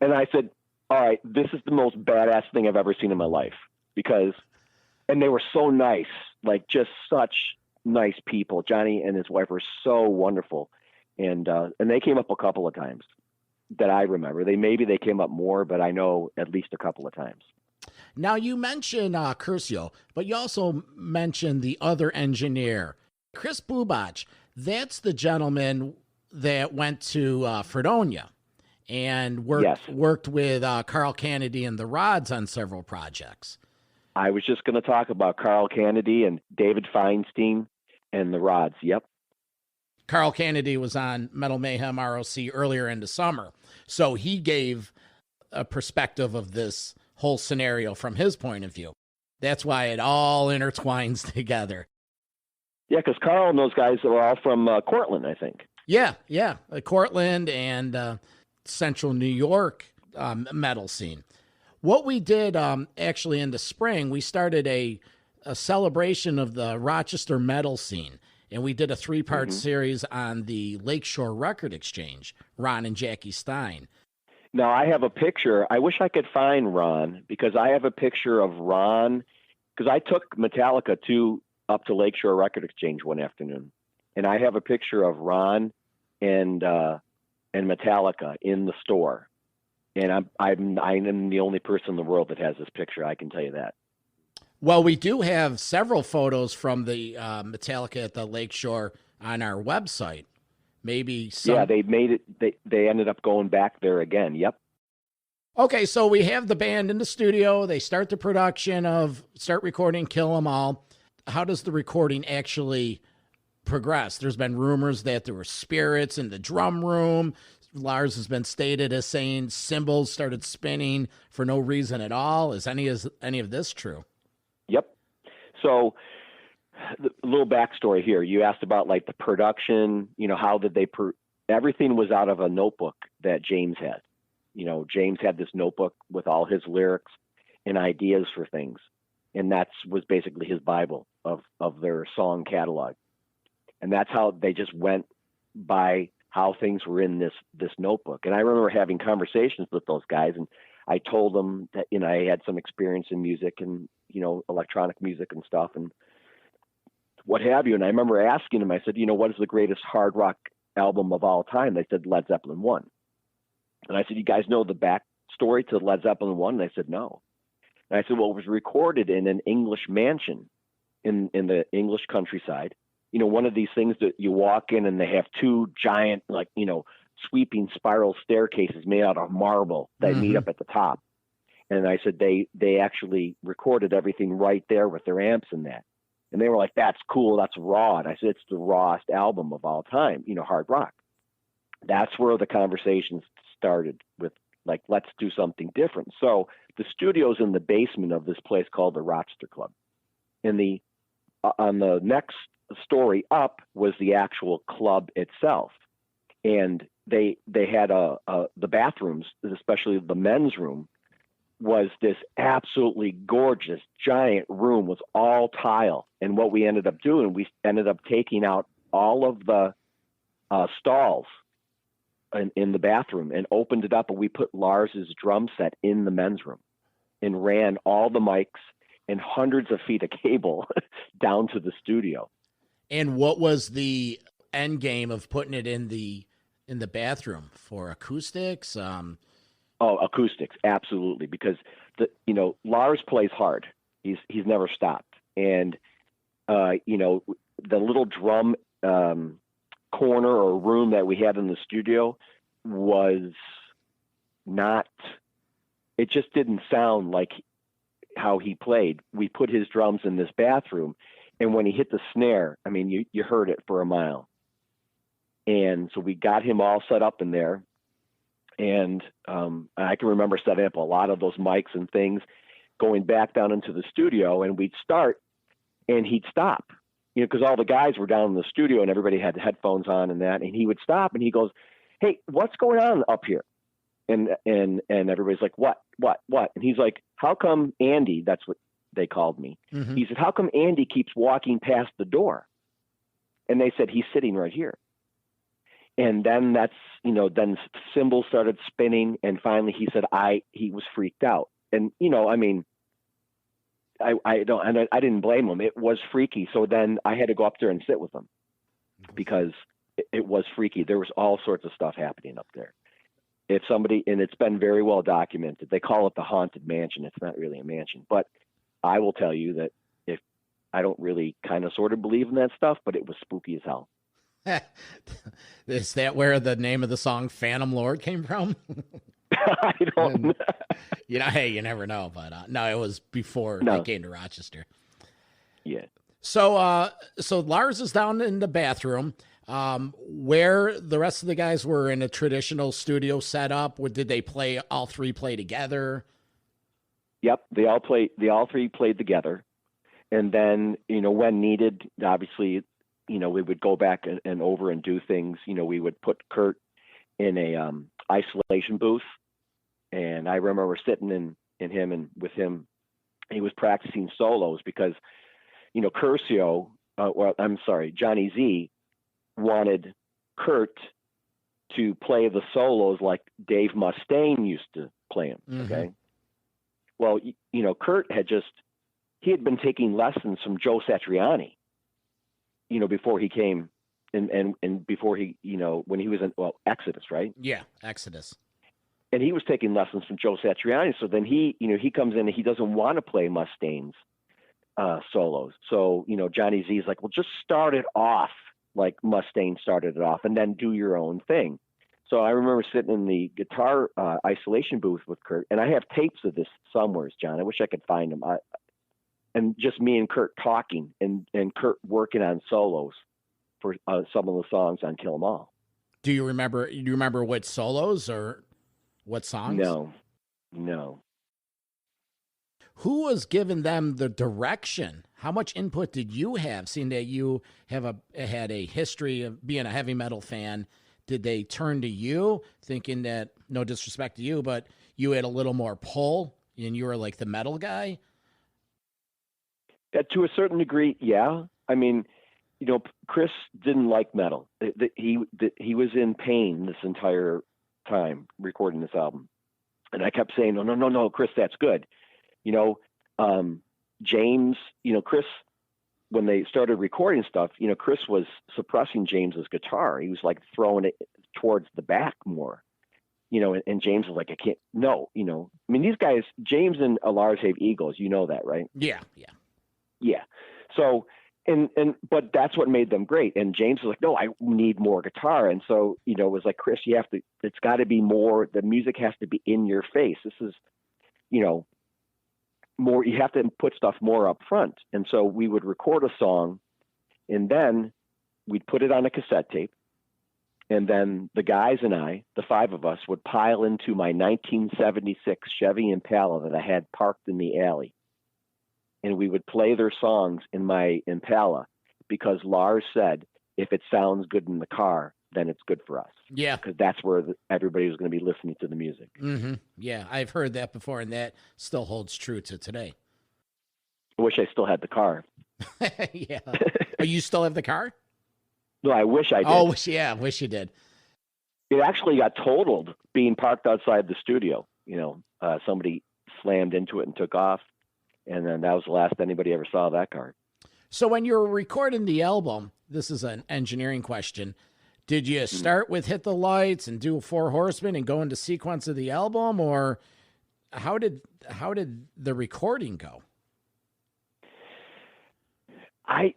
And I said, all right, this is the most badass thing I've ever seen in my life, and they were so nice, like just such nice people. Johnny and his wife were so wonderful. And they came up a couple of times that I remember. They came up more, but I know at least a couple of times. Now you mentioned Curcio, but you also mentioned the other engineer, Chris Bubach. That's the gentleman that went to Fredonia and worked with Carl Kennedy and the Rods on several projects. I was just going to talk about Carl Kennedy and David Feinstein and the Rods. Yep. Carl Kennedy was on Metal Mayhem ROC earlier in the summer, so he gave a perspective of this whole scenario from his point of view. That's why it all intertwines together. Yeah, because Carl and those guys are all from Cortland, I think. Yeah, Cortland and Central New York metal scene. What we did actually in the spring, we started a celebration of the Rochester metal scene, and we did a 3-part series on the Lakeshore Record Exchange, Ron and Jackie Stein. Now, I have a picture. I wish I could find Ron, because I have a picture of Ron, because I took Metallica up to Lakeshore Record Exchange one afternoon, and I have a picture of Ron and Metallica in the store. And I'm the only person in the world that has this picture. I can tell you that. Well, we do have several photos from the Metallica at the Lakeshore on our website. Maybe some. Yeah, they made it. They ended up going back there again. Yep. Okay, so we have the band in the studio. They start the production start recording Kill 'Em All. How does the recording actually progress? There's been rumors that there were spirits in the drum room. Lars has been stated as saying cymbals started spinning for no reason at all. Is any of this true? Yep. So a little backstory here. You asked about like the production, how did they everything was out of a notebook that James had. James had this notebook with all his lyrics and ideas for things. And that was basically his Bible of their song catalog. And that's how they just went by how things were in this notebook. And I remember having conversations with those guys, and I told him that, you know, I had some experience in music and, you know, electronic music and stuff and what have you. And I remember asking him, I said, you know, what is the greatest hard rock album of all time? They said Led Zeppelin 1. And I said, you guys know the backstory to Led Zeppelin 1? And they said, no. And I said, well, it was recorded in an English mansion in the English countryside. You know, one of these things that you walk in and they have two giant, like, you know, sweeping spiral staircases made out of marble that meet up at the top. And I said, they actually recorded everything right there with their amps and that. And they were like, that's cool. That's raw. And I said, it's the rawest album of all time, you know, hard rock. That's where the conversations started with, like, let's do something different. So the studio's in the basement of this place called the Rochester Club. And on the next story up was the actual club itself. And they had the bathrooms, especially the men's room, was this absolutely gorgeous giant room, was all tile. And what we ended up doing, we ended up taking out all of the stalls in the bathroom and opened it up, and we put Lars's drum set in the men's room and ran all the mics and hundreds of feet of cable down to the studio. And what was the end game of putting it in the bathroom for acoustics? Oh, acoustics, absolutely, because you know, Lars plays hard. He's never stopped, and you know, the little drum corner or room that we had in the studio was not. It just didn't sound like how he played. We put his drums in this bathroom, and when he hit the snare, I mean, you heard it for a mile. And so we got him all set up in there. And I can remember setting up a lot of those mics and things, going back down into the studio, and we'd start and he'd stop, you know, because all the guys were down in the studio and everybody had headphones on and that, and he would stop and he goes, hey, what's going on up here? And everybody's like, what? And he's like, how come Andy, that's what they called me. He said, how come Andy keeps walking past the door? And they said, he's sitting right here. And then that's, you know, then cymbals started spinning. And finally he said, he was freaked out. And, you know, I mean, I didn't blame him. It was freaky. So then I had to go up there and sit with him because it was freaky. There was all sorts of stuff happening up there. If somebody, and it's been very well documented, they call it the haunted mansion. It's not really a mansion, but I will tell you that if I don't really kind of sort of believe in that stuff, but it was spooky as hell. Is that where the name of the song Phantom Lord came from? I don't know. You know, hey, you never know, but no, it was before they came to Rochester. Yeah. So Lars is down in the bathroom, where the rest of the guys were in a traditional studio setup. Did they all three play together? Yep. They all three played together. And then, you know, when needed, obviously, you know, we would go back and over and do things. You know, we would put Kurt in a isolation booth. And I remember sitting in him and with him, he was practicing solos because, you know, Johnny Z wanted Kurt to play the solos like Dave Mustaine used to play them. Okay. Well, you know, Kurt he had been taking lessons from Joe Satriani, you know, before he came and before he, you know, when he was in, Exodus, right? Yeah. Exodus. And he was taking lessons from Joe Satriani. So then he comes in and he doesn't want to play Mustaine's solos. So, you know, Johnny Z is like, well, just start it off like Mustaine started it off and then do your own thing. So I remember sitting in the guitar isolation booth with Kurt, and I have tapes of this somewhere, John. I wish I could find them. And just me and Kurt talking and Kurt working on solos for some of the songs on Kill 'Em All. Do you remember what solos or what songs? No. Who was giving them the direction? How much input did you have, seeing that you had a history of being a heavy metal fan? Did they turn to you, thinking that, no disrespect to you, but you had a little more pull and you were like the metal guy? To a certain degree, yeah. I mean, you know, Chris didn't like metal. He was in pain this entire time recording this album. And I kept saying, no, Chris, that's good. James, Chris, when they started recording stuff, Chris was suppressing James's guitar. He was like throwing it towards the back more, and James was like, I can't, no, I mean, these guys, James and Lars have egos, that, right? Yeah. So, but that's what made them great. And James was like, no, I need more guitar. And so, it was like, Chris, it's got to be more, the music has to be in your face. This is, more, you have to put stuff more up front. And so we would record a song and then we'd put it on a cassette tape. And then the guys and I, the five of us, would pile into my 1976 Chevy Impala that I had parked in the alley. And we would play their songs in my Impala because Lars said, if it sounds good in the car, then it's good for us. Yeah. Because that's where everybody was going to be listening to the music. Mm-hmm. Yeah, I've heard that before, and that still holds true to today. I wish I still had the car. Yeah. Oh, you still have the car? No, I wish I did. Oh, wish you did. It actually got totaled being parked outside the studio. Somebody slammed into it and took off. And then that was the last anybody ever saw that car. So when you were recording the album, this is an engineering question, did you start with Hit the Lights and do Four Horsemen and go into sequence of the album, or how did the recording go? I'm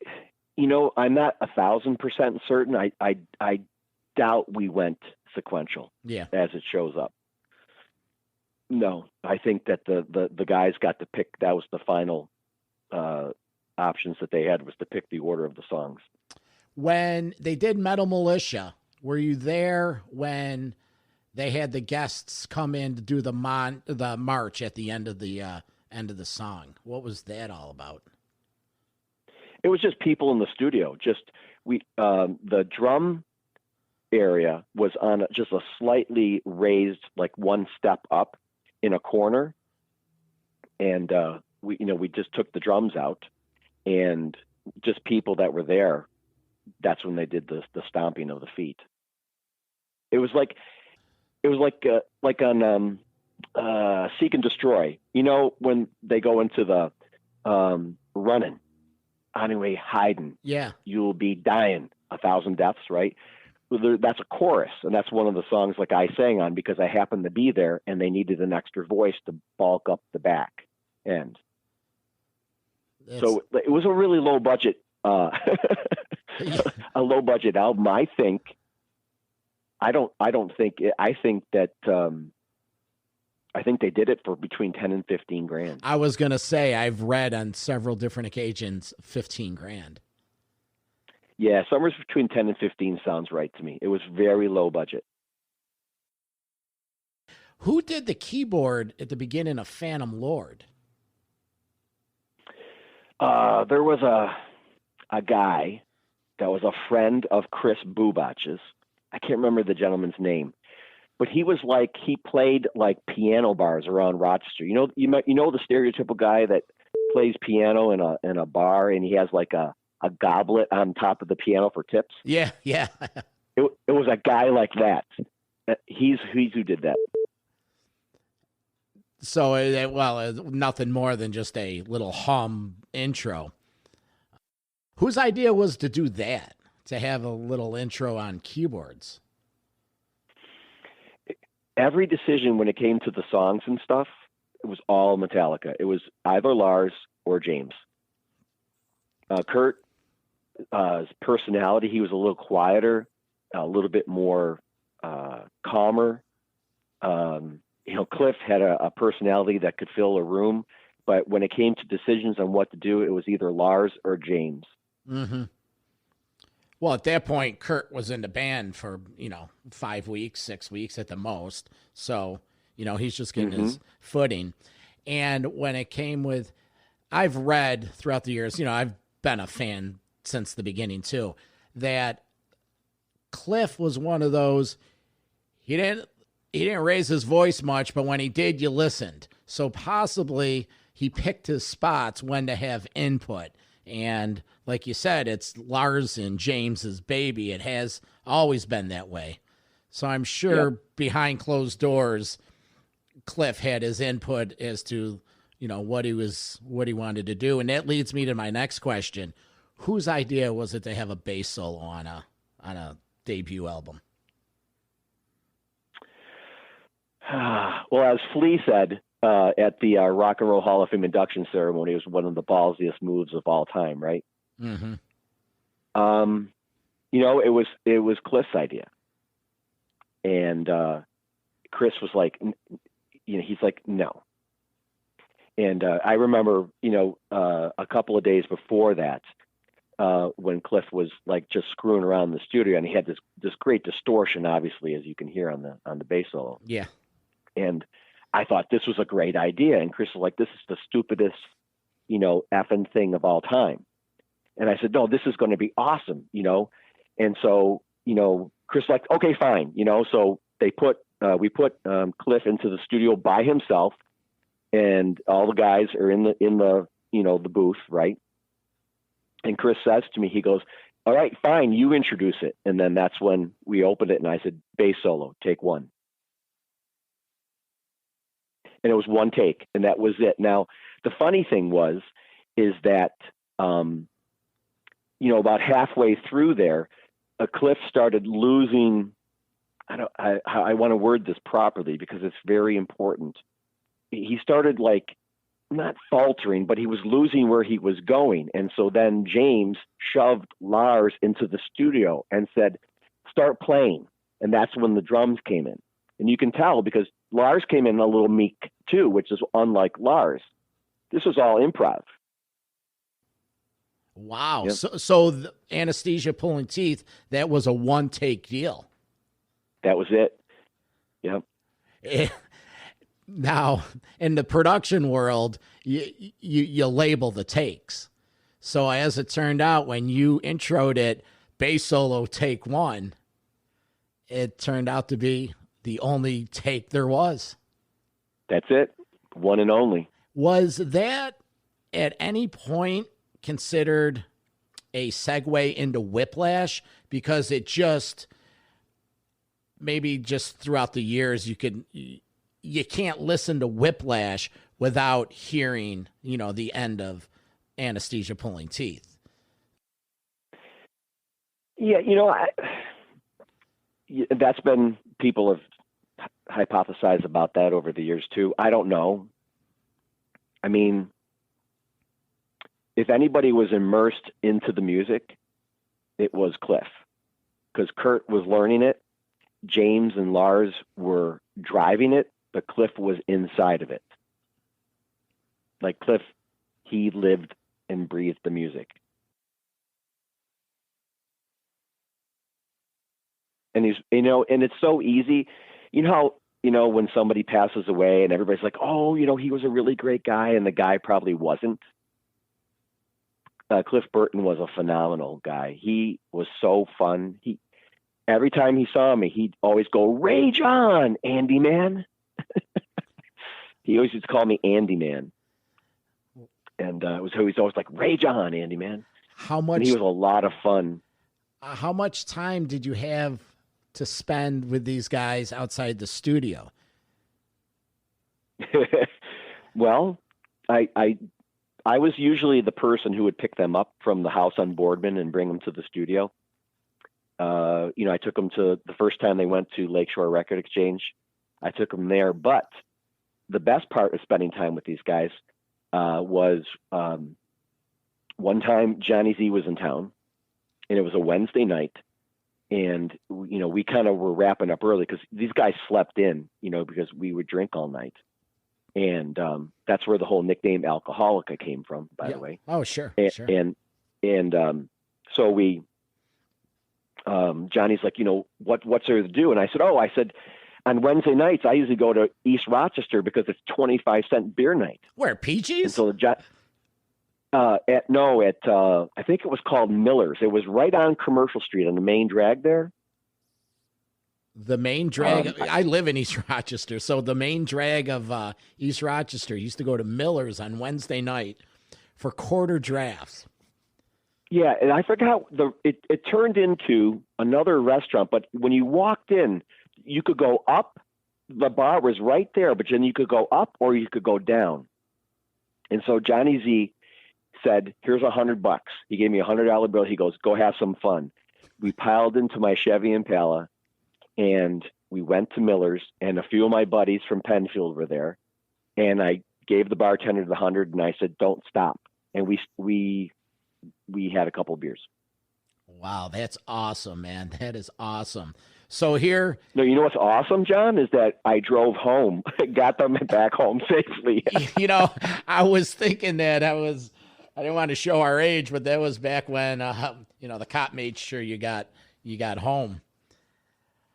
not 1,000% certain. I doubt we went sequential. Yeah. As it shows up. No, I think that the guys got to pick. That was the final options that they had, was to pick the order of the songs. When they did Metal Militia, were you there when they had the guests come in to do the march at the end of the song? What was that all about? It was just people in the studio. The drum area was on just a slightly raised, like one step up in a corner. And we just took the drums out, and just people that were there. That's when they did the stomping of the feet. It was like on Seek and Destroy. When they go into the running, anyway, hiding. Yeah, you'll be dying 1,000 deaths, right? That's a chorus, and that's one of the songs like I sang on because I happened to be there, and they needed an extra voice to bulk up the back end. So it was a really low budget. A low budget album. I think they did it for between 10 and 15 grand. I was going to say, I've read on several different occasions, 15 grand. Yeah. Somewhere between 10 and 15 sounds right to me. It was very low budget. Who did the keyboard at the beginning of Phantom Lord? There was a guy that was a friend of Chris Bubach's. I can't remember the gentleman's name, but he played like piano bars around Rochester. You know the stereotypical guy that plays piano in a bar, and he has like a goblet on top of the piano for tips. Yeah. It was a guy like that. He's who did that. So, nothing more than just a little hum intro. Whose idea was to do that, to have a little intro on keyboards? Every decision when it came to the songs and stuff, it was all Metallica. It was either Lars or James. Kurt's personality, he was a little quieter, a little bit more calmer. Cliff had a personality that could fill a room, but when it came to decisions on what to do, it was either Lars or James. Mm-hmm. Well, at that point, Kurt was in the band for, 5 weeks, 6 weeks at the most. So, he's just getting his footing. And when it came with, I've read throughout the years, I've been a fan since the beginning too, that Cliff was one of those, he didn't raise his voice much, but when he did, you listened. So possibly he picked his spots when to have input. And like you said, it's Lars and James's baby. It has always been that way. So I'm sure behind closed doors, Cliff had his input as to, what he wanted to do. And that leads me to my next question. Whose idea was it to have a bass solo on a debut album? Well, as Flea said at the Rock and Roll Hall of Fame induction ceremony, it was one of the ballsiest moves of all time, right? Mm-hmm. It was Cliff's idea, and Chris was like, he's like, no. And I remember, a couple of days before that, when Cliff was like just screwing around in the studio, and he had this great distortion, obviously, as you can hear on the bass solo. Yeah. And I thought this was a great idea. And Chris was like, this is the stupidest, effing thing of all time. And I said, no, this is going to be awesome, And so, Chris was like, okay, fine. So we put Cliff into the studio by himself, and all the guys are in the the booth, right? And Chris says to me, he goes, all right, fine, you introduce it. And then that's when we opened it, and I said, bass solo, take one. And it was one take, and that was it. Now, the funny thing is that, about halfway through there, Cliff started losing, I want to word this properly because it's very important. He started not faltering, but he was losing where he was going. And so then James shoved Lars into the studio and said, start playing. And that's when the drums came in. And you can tell because Lars came in a little meek too, which is unlike Lars. This was all improv. Wow. Yep. So the Anesthesia Pulling Teeth, that was a one-take deal. That was it. Yep. Now, in the production world, you label the takes. So as it turned out, when you introed it, bass solo take one, it turned out to be the only take there was. That's it. One and only. Was that at any point considered a segue into Whiplash? Because it just, maybe just throughout the years, you can't listen to Whiplash without hearing, the end of Anesthesia Pulling Teeth. Yeah, that's been, people have hypothesized about that over the years too. I don't know. I mean, if anybody was immersed into the music, it was Cliff, because Kurt was learning it. James and Lars were driving it, but Cliff was inside of it. Like Cliff, he lived and breathed the music. And he's, and it's so easy. When somebody passes away and everybody's like, oh, he was a really great guy, and the guy probably wasn't. Cliff Burton was a phenomenal guy. He was so fun. Every time he saw me, he'd always go, rage on, Andy man. He always used to call me Andy man. And it was always like, rage on, Andy man. And he was a lot of fun. How much time did you have to spend with these guys outside the studio? Well, I was usually the person who would pick them up from the house on Boardman and bring them to the studio. I took them to the first time they went to Lakeshore Record Exchange. I took them there. But the best part of spending time with these guys was one time Johnny Z was in town, and it was a Wednesday night. And, we kind of were wrapping up early because these guys slept in, because we would drink all night. And that's where the whole nickname Alcoholica came from, by the way. Oh, sure. Sure. And so we, Johnny's like, what's there to do? And I said, on Wednesday nights, I usually go to East Rochester because it's 25-cent beer night. Where, Peaches? And so I think it was called Miller's. It was right on Commercial Street on the main drag there. The main drag, I live in East Rochester, so the main drag of East Rochester used to go to Miller's on Wednesday night for quarter drafts. Yeah, and I forgot, it turned into another restaurant, but when you walked in, you could go up the bar was right there, but then you could go up or you could go down. And so Johnny Z said, here's $100. He gave me $100 bill. He goes, go have some fun. We piled into my Chevy Impala and we went to Miller's, and a few of my buddies from Penfield were there. And I gave the bartender the 100 and I said, don't stop. And we had a couple of beers. Wow. That's awesome, man. That is awesome. So here, no, you know what's awesome, John, is that I drove home, got them back home safely. You know, I was thinking that I didn't want to show our age, but that was back when, you know, the cop made sure you got home.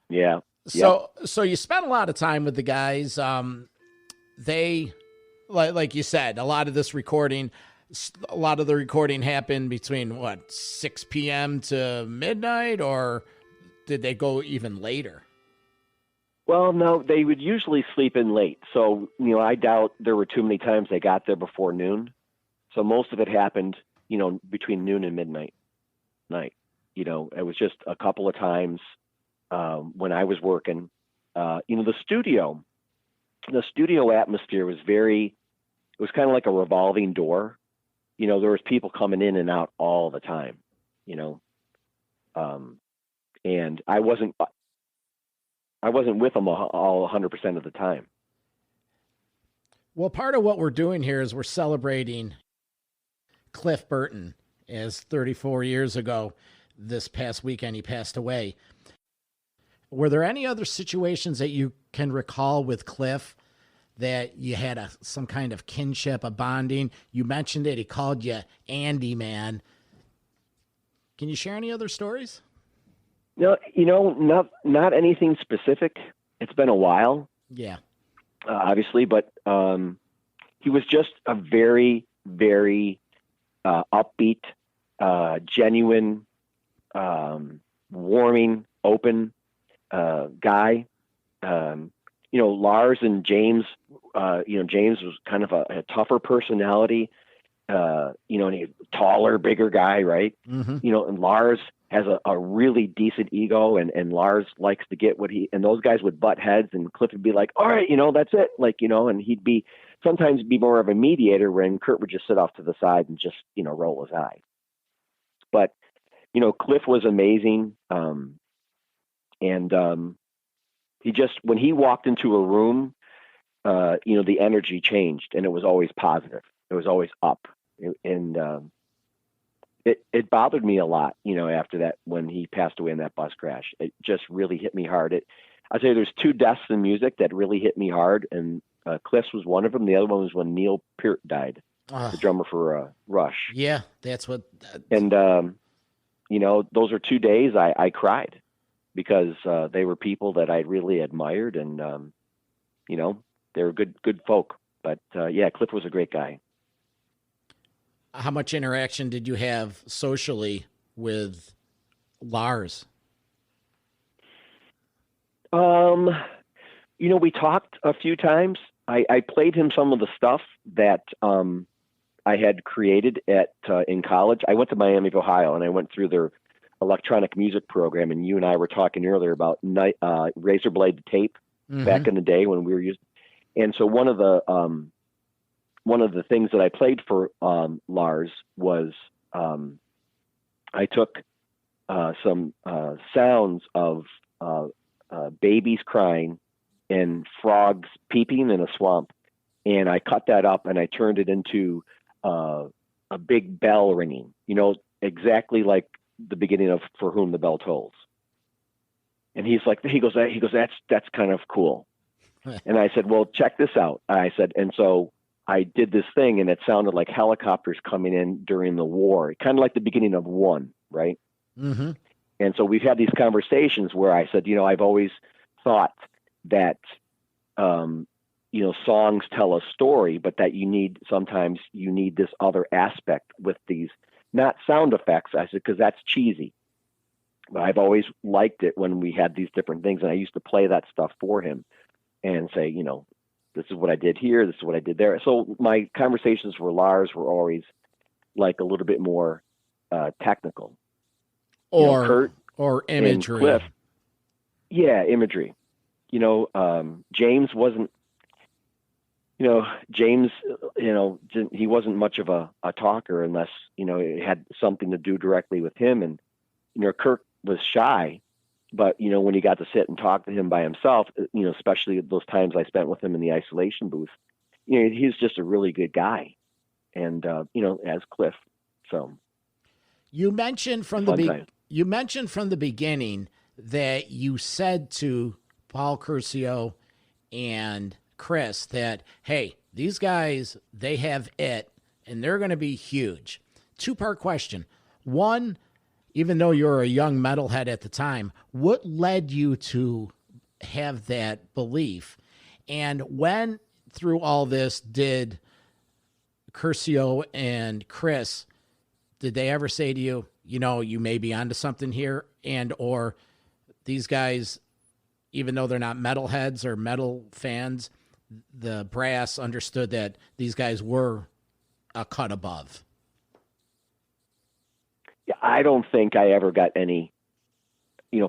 Yeah. So you spent a lot of time with the guys. They, like you said, a lot of the recording happened between 6 p.m. to midnight, or did they go even later? Well, no, they would usually sleep in late. So, you know, I doubt there were too many times they got there before noon. So most of it happened, you know, between noon and midnight. You know, it was just a couple of times when I was working. You know, the studio atmosphere was it was kind of like a revolving door. You know, there was people coming in and out all the time, you know. And I wasn't with them all 100% of the time. Well, part of what we're doing here is we're celebrating Cliff Burton, as 34 years ago, this past weekend, he passed away. Were there any other situations that you can recall with Cliff that you had some kind of kinship, a bonding? You mentioned it. He called you Andy, man. Can you share any other stories? No, you know, not anything specific. It's been a while. Yeah. Obviously, but he was just a very, very upbeat, genuine, warming, open guy. You know, Lars and James, you know, James was kind of a tougher personality, you know, and he's a taller, bigger guy, right? Mm-hmm. You know, and Lars has a really decent ego, and Lars likes to get and those guys would butt heads, and Cliff would be like, all right, you know, that's it. Like, you know, and he'd sometimes be more of a mediator when Kurt would just sit off to the side and just, you know, roll his eye. But, you know, Cliff was amazing. He just, when he walked into a room, you know, the energy changed, and it was always positive. It was always up. It bothered me a lot, you know, after that, when he passed away in that bus crash. It just really hit me hard. I'd say there's two deaths in music that really hit me hard, and Cliff's was one of them. The other one was when Neil Peart died, the drummer for Rush. Yeah, that's what. And, you know, those are 2 days I cried, because they were people that I really admired, and, you know, they were good folk. But, yeah, Cliff was a great guy. How much interaction did you have socially with Lars? You know, we talked a few times. I played him some of the stuff that I had created in college. I went to Miami of Ohio, and I went through their electronic music program, and you and I were talking earlier about razor blade tape back in the day when we were using. And so one of the things that I played for Lars was I took some sounds of babies crying and frogs peeping in a swamp, and I cut that up and I turned it into a big bell ringing, you know, exactly like the beginning of For Whom the Bell Tolls. And he goes, that's kind of cool. And I said, well, check this out. I said, and so I did this thing, and it sounded like helicopters coming in during the war, kind of like the beginning of One, right? Mm-hmm. And so we've had these conversations where I said, you know, I've always thought that, you know, songs tell a story, but that sometimes you need this other aspect with these, not sound effects. I said, because that's cheesy. But I've always liked it when we had these different things, and I used to play that stuff for him and say, you know, this is what I did here, this is what I did there. So my conversations with Lars were always like a little bit more technical. Or you know, Kurt or imagery. Cliff, yeah, imagery. James wasn't, James, he wasn't much of a talker unless, it had something to do directly with him. And, Kirk was shy, but, when he got to sit and talk to him by himself, especially those times I spent with him in the isolation booth, he's just a really good guy. And, as Cliff. So you mentioned from the beginning that you said to Paul Curcio and Chris that, hey, these guys, they have it and they're going to be huge. Two-part question. One, even though you're a young metalhead at the time, what led you to have that belief? And when through all this did Curcio and Chris, did they ever say to you, you may be onto something here, and or these guys, even though they're not metalheads or metal fans, the brass understood that these guys were a cut above? Yeah, I don't think I ever got any,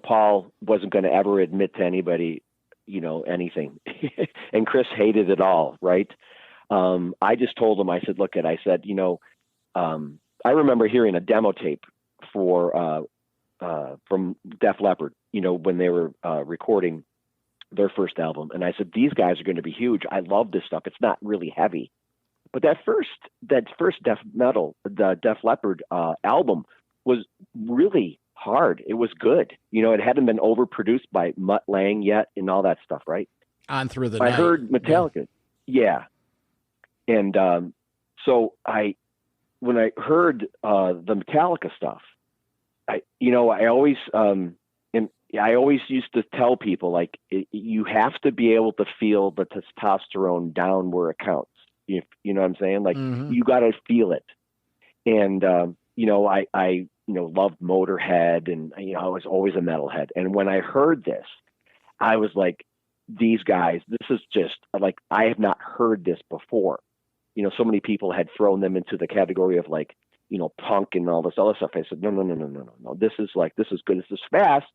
Paul wasn't going to ever admit to anybody, anything. And Chris hated it all, right? I just told him, I said, I remember hearing a demo tape from Def Leppard, when they were recording their first album. And I said, these guys are going to be huge. I love this stuff. It's not really heavy. But that first Def Leppard album was really hard. It was good. It hadn't been overproduced by Mutt Lange yet and all that stuff, right? On Through the Night. I heard Metallica. Yeah. And when I heard the Metallica stuff, I always used to tell people, you have to be able to feel the testosterone down where it counts. You know what I'm saying? You got to feel it. And, I loved Motorhead, and, I was always a metalhead. And when I heard this, I was like, these guys, this is just I have not heard this before. So many people had thrown them into the category of punk and all this other stuff. I said, no. This is good. This is fast,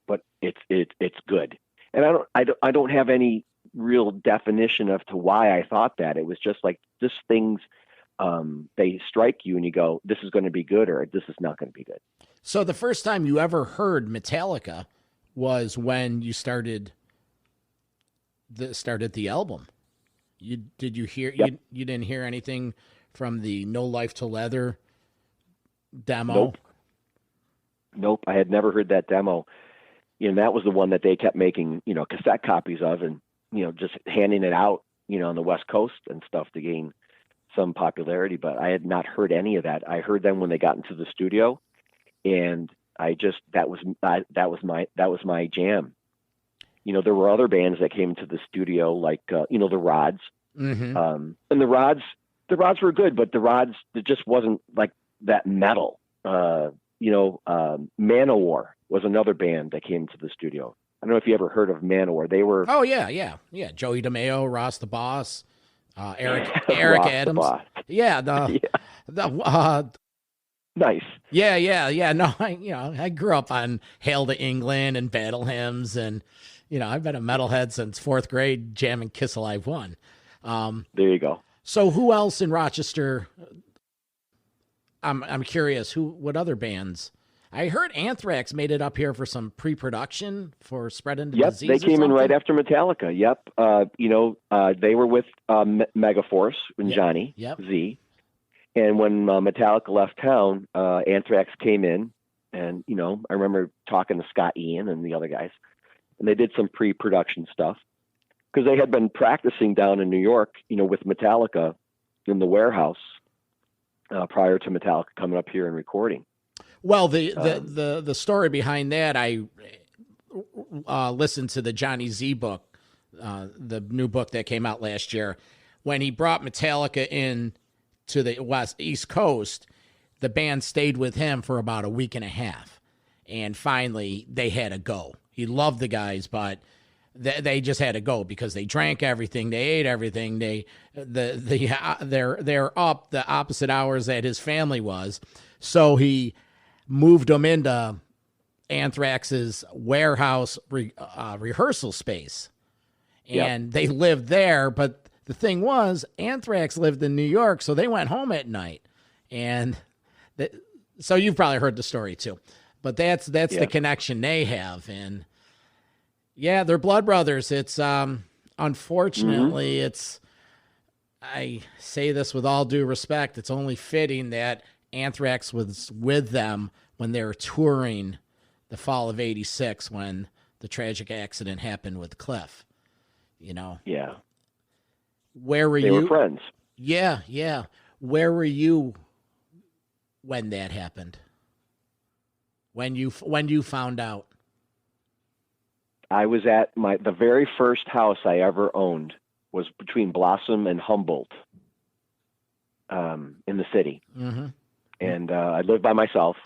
but it's good. And I don't have any real definition of to why I thought that. It was just just things, they strike you and you go, this is going to be good, or this is not going to be good. So the first time you ever heard Metallica was when you started the album. Did you hear? Yep. You didn't hear anything from the No Life to Leather demo? Nope. I had never heard that demo. That was the one that they kept making, cassette copies of, and just handing it out, on the West Coast and stuff to gain some popularity. But I had not heard any of that. I heard them when they got into the studio, and that was my jam. There were other bands that came to the studio, the Rods. Mm-hmm. And the Rods were good, but the Rods, it just wasn't that metal. Manowar was another band that came to the studio. I don't know if you ever heard of Manowar. They were... Oh, yeah. Joey DeMeo, Ross the Boss, Eric Adams. Yeah. Nice. Yeah. No, I grew up on Hail to England and Battle Hymns, and I've been a metalhead since fourth grade, jamming Kiss Alive 1. There you go. So who else in Rochester? I'm curious. What other bands? I heard Anthrax made it up here for some pre-production for Spreading the Disease. Yep, they came in right after Metallica. Yep. They were with Megaforce and Johnny Z. And when Metallica left town, Anthrax came in, and, I remember talking to Scott Ian and the other guys, and they did some pre-production stuff because they had been practicing down in New York, with Metallica in the warehouse prior to Metallica coming up here and recording. Well, the story behind that, I listened to the Johnny Z book, the new book that came out last year. When he brought Metallica in to the East Coast, the band stayed with him for about a week and a half, and finally they had to go. He loved the guys, but they just had to go because they drank everything, they ate everything, they're up the opposite hours that his family was, so he moved them into Anthrax's warehouse rehearsal space. And they lived there, but the thing was, Anthrax lived in New York, so they went home at night. And so you've probably heard the story too. But that's the connection they have. And yeah, they're blood brothers. It's unfortunately, it's, I say this with all due respect, it's only fitting that Anthrax was with them when they were touring the fall of '86 when the tragic accident happened with Cliff. You know? Yeah. Where were you? They were friends. Yeah, yeah. Where were you when that happened? When you found out? I was at the very first house I ever owned was between Blossom and Humboldt, in the city. Mm-hmm. And I lived by myself.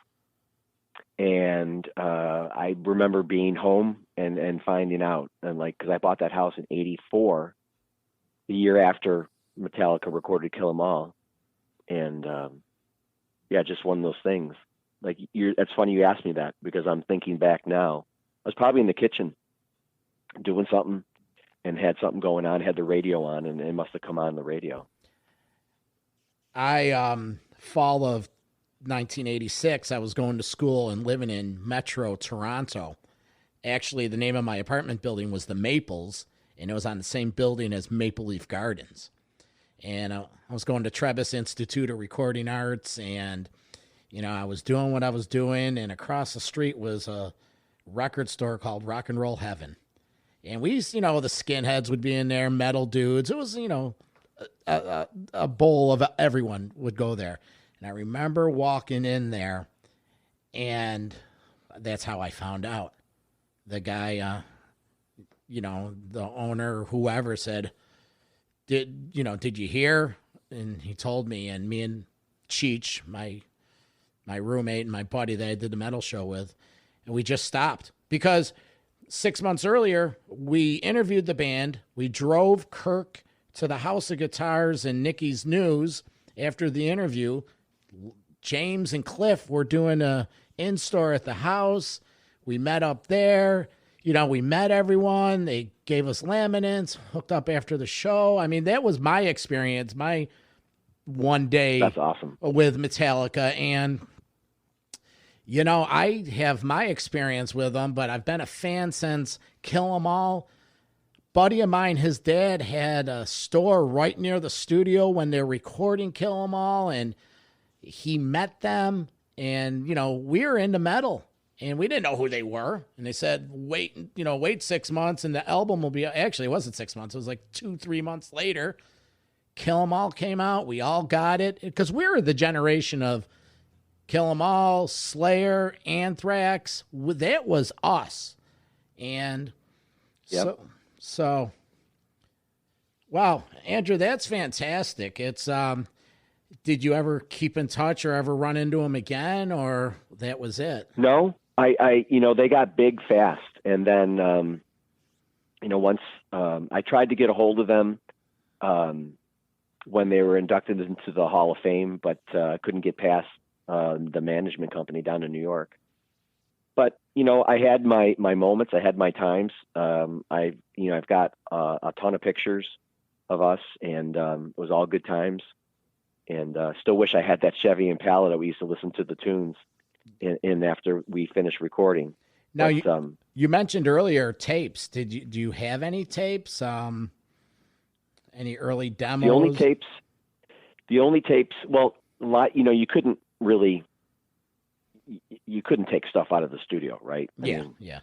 And I remember being home and finding out, and because I bought that house in '84, the year after Metallica recorded Kill 'Em All. And just one of those things. It's funny you asked me that, because I'm thinking back now. I was probably in the kitchen doing something and had something going on, had the radio on, and it must have come on the radio. Fall of 1986, I was going to school and living in Metro Toronto. Actually, the name of my apartment building was the Maples, and it was on the same building as Maple Leaf Gardens. And I was going to Trebas Institute of Recording Arts, and I was doing what I was doing, and across the street was a record store called Rock and Roll Heaven. And we used, the skinheads would be in there, metal dudes. It was, a bowl of everyone would go there. And I remember walking in there, and that's how I found out. The guy, the owner, whoever said, did you hear? And he told me, and me and Cheech, my roommate and my buddy that I did the metal show with, and we just stopped. Because 6 months earlier, we interviewed the band. We drove Kirk to the House of Guitars and Nicky's News after the interview. James and Cliff were doing a in-store at the house. We met up there. We met everyone. They gave us laminates, hooked up after the show. I mean, that was my experience, my one day. That's awesome. With Metallica. And, I have my experience with them, but I've been a fan since Kill 'Em All. Buddy of mine, his dad had a store right near the studio when they're recording Kill 'Em All, and he met them, and, we were into metal, and we didn't know who they were. And they said, wait 6 months, and the album will be, actually, it wasn't 6 months. It was 2-3 months later. Kill 'Em All came out. We all got it, because we were the generation of Kill 'Em All, Slayer, Anthrax. That was us. And so, wow, Andrew, that's fantastic. It's, did you ever keep in touch or ever run into them again, or that was it? No, I they got big fast. And then, once I tried to get a hold of them when they were inducted into the Hall of Fame, but couldn't get past the management company down in New York. But, I had my moments. I had my times. I've got a ton of pictures of us, and it was all good times. And still wish I had that Chevy Impala that we used to listen to the tunes in after we finished recording. Now, you mentioned earlier tapes. Do you have any tapes? Any early demos? The only tapes. Well, a lot. You couldn't really. You couldn't take stuff out of the studio, right? Yeah.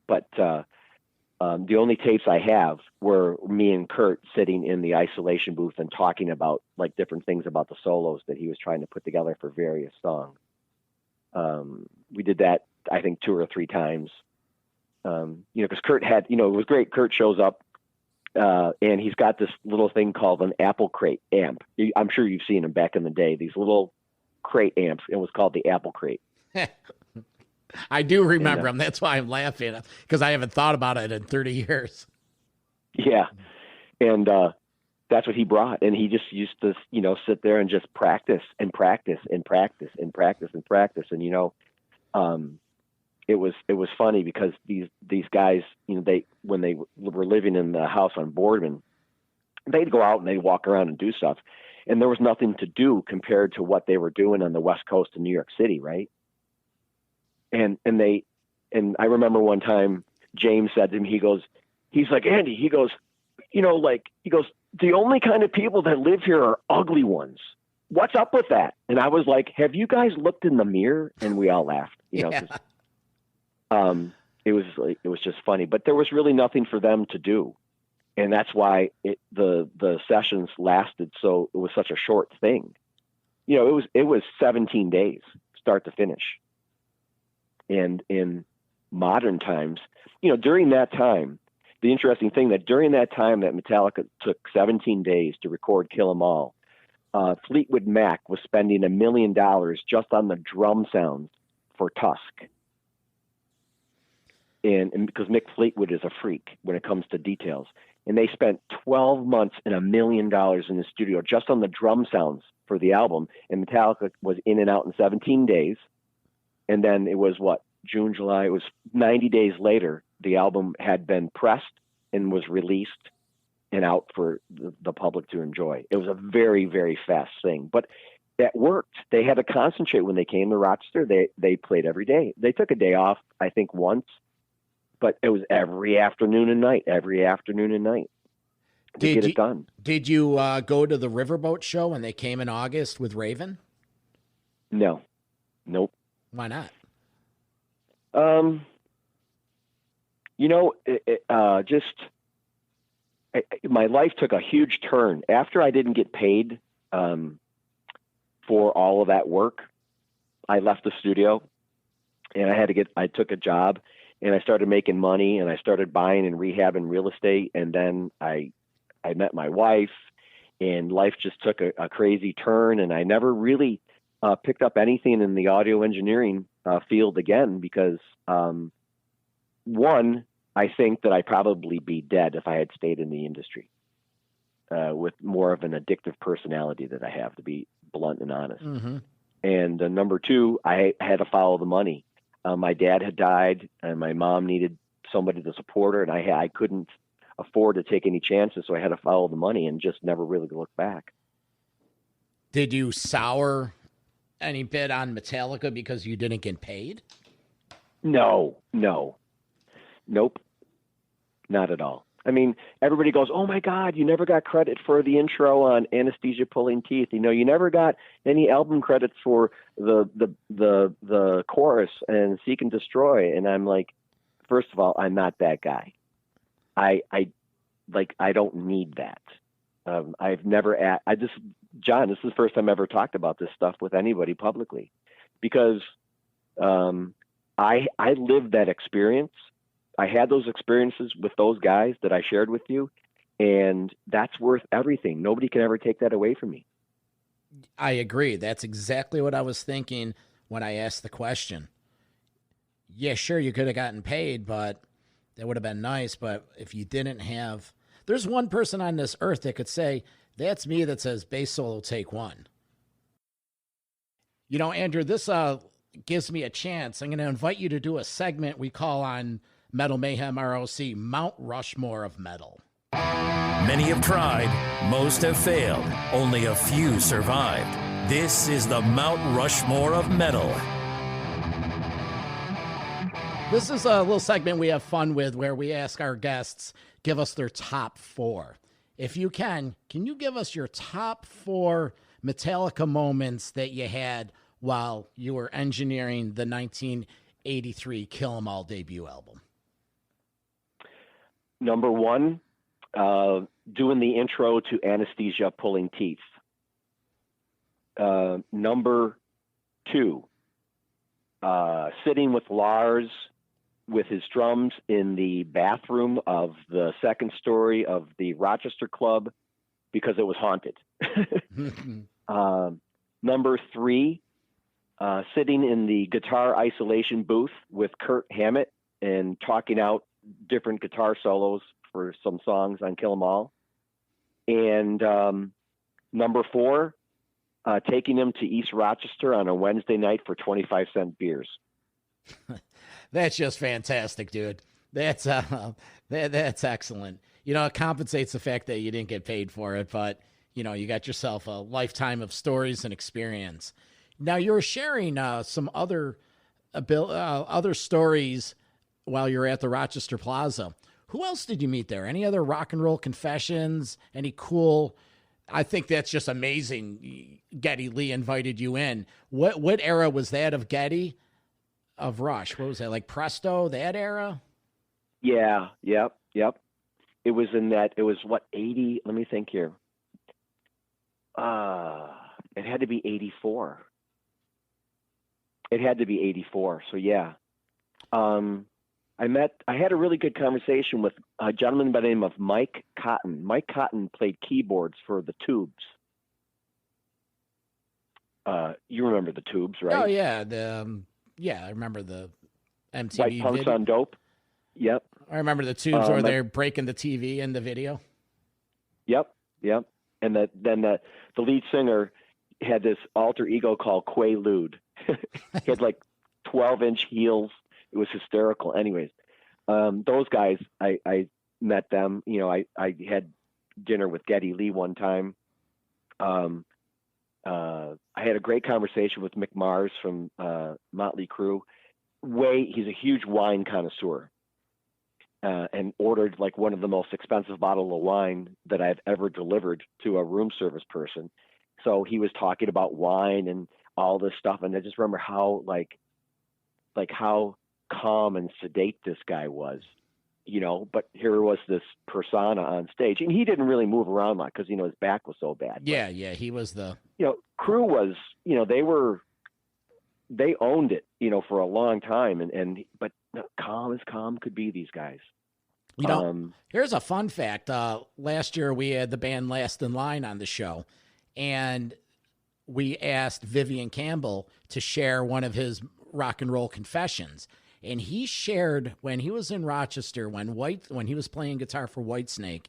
But the only tapes I have were me and Kurt sitting in the isolation booth and talking about different things about the solos that he was trying to put together for various songs. We did that, I think, 2 or 3 times. Because Kurt had, it was great. Kurt shows up, and he's got this little thing called an Apple Crate amp. I'm sure you've seen them back in the day, these little crate amps. It was called the Apple Crate. I do remember them. That's why I'm laughing, because I haven't thought about it in 30 years. Yeah. And that's what he brought. And he just used to, sit there and just practice and practice and practice and practice and practice. And, it was funny because these guys, when they were living in the house on Boardman, they'd go out and they'd walk around and do stuff, and there was nothing to do compared to what they were doing on the West Coast of New York City, right? And I remember one time James said to me, he's like, Andy, he goes, the only kind of people that live here are ugly ones. What's up with that? And I was like, have you guys looked in the mirror? And we all laughed, Yeah. It was just funny, but there was really nothing for them to do. And that's why the sessions lasted. So it was such a short thing. It was 17 days, start to finish. And in modern times, during that time, the interesting thing that during that time that Metallica took 17 days to record Kill 'Em All, Fleetwood Mac was spending $1 million just on the drum sounds for Tusk. And because Mick Fleetwood is a freak when it comes to details. And they spent 12 months and $1 million in the studio just on the drum sounds for the album. And Metallica was in and out in 17 days. And then it was June, July, it was 90 days later, the album had been pressed and was released and out for the public to enjoy. It was a very, very fast thing, but that worked. They had to concentrate when they came to Rochester. They played every day. They took a day off, I think once, but it was every afternoon and night to get it done. Did you go to the Riverboat show when they came in August with Raven? No. Nope. Why not? My life took a huge turn after I didn't get paid for all of that work. I left the studio and I took a job and I started making money and I started buying and rehabbing real estate. And then I met my wife and life just took a crazy turn. And I never really picked up anything in the audio engineering field again because, one, I think that I'd probably be dead if I had stayed in the industry with more of an addictive personality that I have, to be blunt and honest. Mm-hmm. And number two, I had to follow the money. My dad had died and my mom needed somebody to support her, and I couldn't afford to take any chances, so I had to follow the money and just never really look back. Did you sour any bit on Metallica because you didn't get paid? No. Nope. Not at all. I mean, everybody goes, oh my God, you never got credit for the intro on Anesthesia Pulling Teeth. You never got any album credits for the chorus and Seek and Destroy. And I'm like, first of all, I'm not that guy. I don't need that. I've never, John, this is the first time I ever talked about this stuff with anybody publicly because I lived that experience. I had those experiences with those guys that I shared with you, and that's worth everything. Nobody can ever take that away from me. I agree. That's exactly what I was thinking when I asked the question. Yeah, sure, you could have gotten paid, but that would have been nice. But if you didn't have, there's one person on this earth that could say, that's me, that says bass solo take one. Andrew, this gives me a chance. I'm going to invite you to do a segment we call on Metal Mayhem ROC, Mount Rushmore of Metal. Many have tried, most have failed, only a few survived. This is the Mount Rushmore of Metal. This is a little segment we have fun with where we ask our guests, give us their top four. If you can you give us your top four Metallica moments that you had while you were engineering the 1983 Kill 'Em All debut album? Number one, doing the intro to Anesthesia Pulling Teeth. Number two, sitting with Lars with his drums in the bathroom of the second story of the Rochester Club because it was haunted. Number three, sitting in the guitar isolation booth with Kurt Hammett and talking out different guitar solos for some songs on Kill 'Em All. And number four, taking him to East Rochester on a Wednesday night for 25-cent beers. That's just fantastic, dude. That's that's excellent. It compensates the fact that you didn't get paid for it, but you got yourself a lifetime of stories and experience. Now you're sharing some other stories while you're at the Rochester Plaza. Who else did you meet there? Any other rock and roll confessions? Any cool? I think that's just amazing. Geddy Lee invited you in. What era was that of Geddy? Of Rush? What was that, like Presto? That era? Yeah. Yep. It was in that. It was what, 80? Let me think here. It had to be 84. It had to be 84. So yeah. I had a really good conversation with a gentleman by the name of Mike Cotton. Mike Cotton played keyboards for the Tubes. You remember the Tubes, right? Oh yeah, I remember the MTV White Punks video. on Dope. Yep. I remember the Tubes where they're breaking the TV in the video. Yep. And then the lead singer had this alter ego called Quaalude. He had like 12-inch heels. It was hysterical. Anyways, those guys, I met them. I had dinner with Geddy Lee one time. I had a great conversation with Mick Mars from Motley Crue. He's a huge wine connoisseur, and ordered like one of the most expensive bottles of wine that I've ever delivered to a room service person. So he was talking about wine and all this stuff, and I just remember how how calm and sedate this guy was, but here was this persona on stage, and he didn't really move around a lot because his back was so bad. Yeah, he was the Crew was, they owned it, for a long time, but calm as calm could be, these guys. Here's a fun fact. Last year we had the band Last in Line on the show, and we asked Vivian Campbell to share one of his rock and roll confessions. And he shared when he was in Rochester, when he was playing guitar for Whitesnake,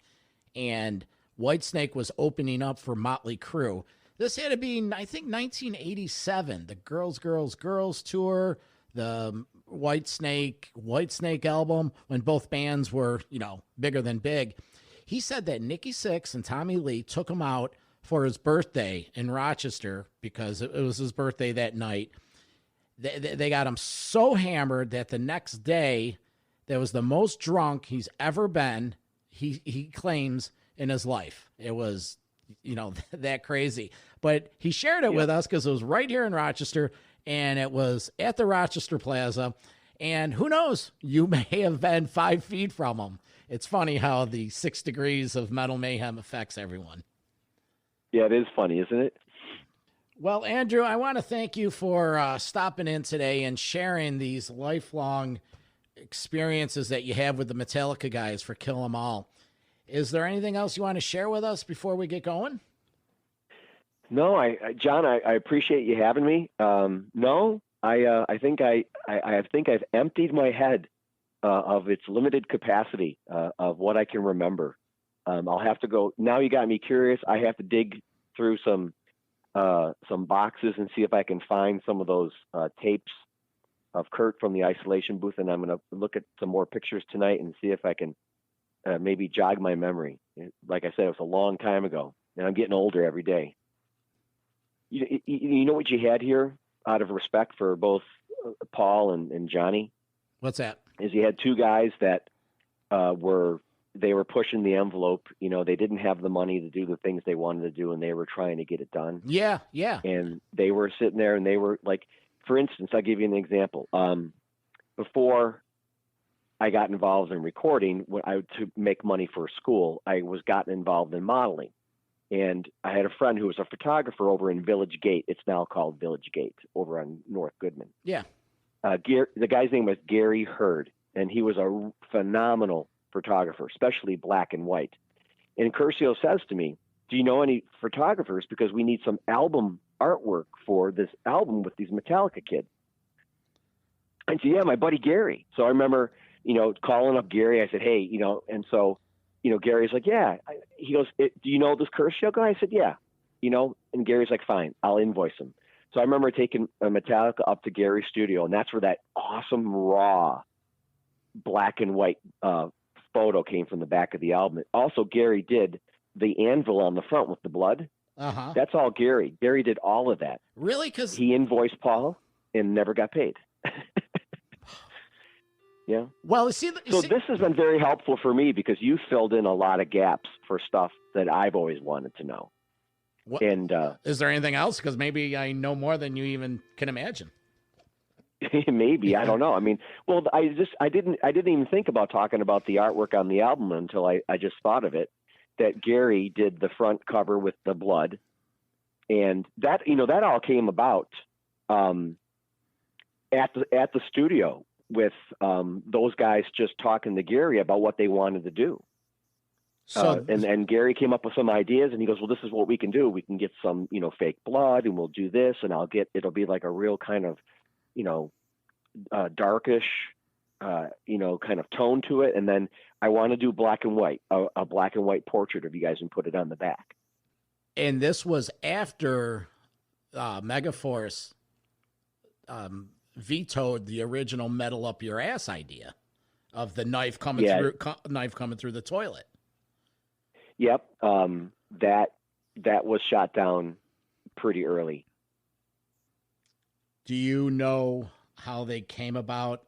and Whitesnake was opening up for Motley Crue. This had to be, I think, 1987, the Girls, Girls, Girls tour, the Whitesnake album, when both bands were, bigger than big. He said that Nikki Sixx and Tommy Lee took him out for his birthday in Rochester because it was his birthday that night. They got him so hammered that the next day, that was the most drunk he's ever been, he claims, in his life. It was, that crazy. But he shared it with us because it was right here in Rochester, and it was at the Rochester Plaza. And who knows, you may have been 5 feet from him. It's funny how the 6 degrees of Metal Mayhem affects everyone. Yeah, it is funny, isn't it? Well, Andrew, I want to thank you for stopping in today and sharing these lifelong experiences that you have with the Metallica guys for Kill 'Em All. Is there anything else you want to share with us before we get going? No, John, I appreciate you having me. No, I think I've emptied my head of its limited capacity of what I can remember. I'll have to go now. You got me curious. I have to dig through some boxes and see if I can find some of those tapes of Kurt from the isolation booth, and I'm going to look at some more pictures tonight and see if I can maybe jog my memory. Like I said, it was a long time ago, and I'm getting older every day. You know what you had here, out of respect for both Paul and Johnny? What's that? Is you had two guys that were pushing the envelope. They didn't have the money to do the things they wanted to do, and they were trying to get it done. Yeah. And they were sitting there, and they were like, for instance, I'll give you an example. Before I got involved in recording, to make money for school, I was gotten involved in modeling. And I had a friend who was a photographer over in Village Gate. It's now called Village Gate, over on North Goodman. Yeah. The guy's name was Gary Hurd, and he was a phenomenal photographer, especially black and white. And Curcio says to me, do you know any photographers? Because we need some album artwork for this album with these Metallica kids. I said, yeah, my buddy Gary. So I remember, calling up Gary. I said, hey, and so, Gary's like, yeah. He goes, do you know this Curcio guy? I said, yeah. And Gary's like, fine, I'll invoice him. So I remember taking Metallica up to Gary's studio, and that's where that awesome raw black and white photo came from the back of the album. Also, Gary did the anvil on the front with the blood. Uh-huh. That's all Gary. Gary did all of that. Really? Because he invoiced Paul and never got paid. Yeah. Well, this has been very helpful for me because you filled in a lot of gaps for stuff that I've always wanted to know. What, and is there anything else? Because maybe I know more than you even can imagine. Maybe, I don't know. I mean, well, I didn't even think about talking about the artwork on the album until I just thought of it. That Gary did the front cover with the blood, and that that all came about at the studio with those guys just talking to Gary about what they wanted to do. So and Gary came up with some ideas, and he goes, "Well, this is what we can do. We can get some fake blood, and we'll do this, and it'll be like a real kind of darkish kind of tone to it, and then I want to do black and white, a black and white portrait of you guys and put it on the back." And this was after Megaforce vetoed the original metal up your ass idea of the knife coming through the toilet. Yep, that was shot down pretty early. Do you know how they came about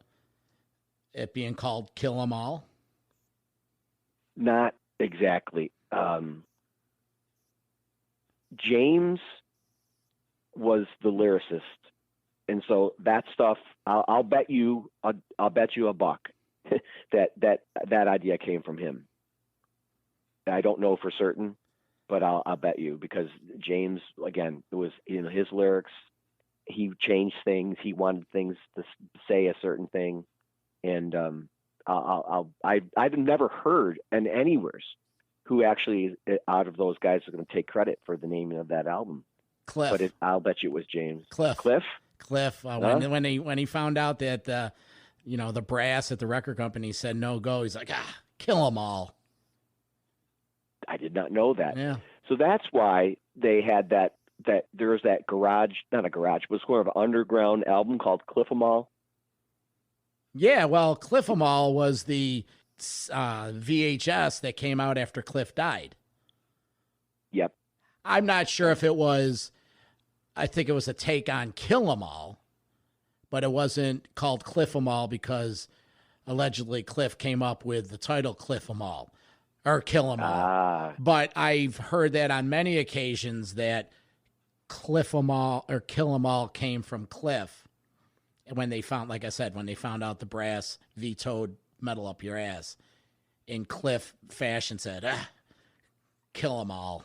it being called Kill 'Em All? Not exactly. James was the lyricist, and so that stuff, I'll bet you a buck that idea came from him. I don't know for certain, but I'll bet you, because James, again, it was his lyrics. He changed things. He wanted things to say a certain thing, and I've never heard anywheres who actually out of those guys are going to take credit for the naming of that album. Cliff, but I'll bet you it was James. Cliff. Huh? When he found out that the brass at the record company said no go, he's like, kill 'em all. I did not know that. Yeah. So that's why they had that there's that garage, not a garage, but it's more of an underground album called Cliff 'Em All. Yeah, well, Cliff 'Em All was the VHS that came out after Cliff died. Yep. I'm not sure if it was, I think it was a take on Kill 'Em All, but it wasn't called Cliff 'Em All because allegedly Cliff came up with the title Cliff 'Em All or Kill 'Em All. But I've heard that on many occasions that Cliff 'Em All or Kill 'Em All came from Cliff. And when they found, like I said, when they found out the brass vetoed metal up your ass, in Cliff fashion said, kill 'em all.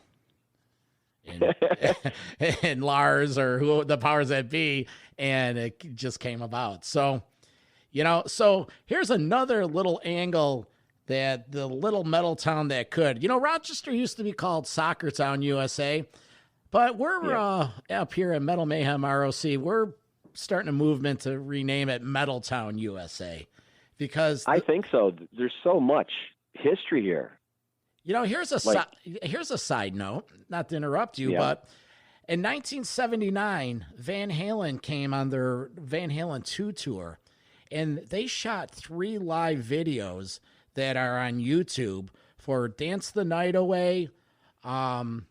And Lars or who the powers that be, and it just came about. So, so here's another little angle that the little metal town that could. Rochester used to be called Soccer Town, USA, but we're up here at Metal Mayhem ROC. We're starting a movement to rename it Metal Town, USA, because I think so. There's so much history here. Here's a side note, not to interrupt you, but in 1979, Van Halen came on their Van Halen 2 tour, and they shot 3 live videos that are on YouTube for Dance the Night Away, and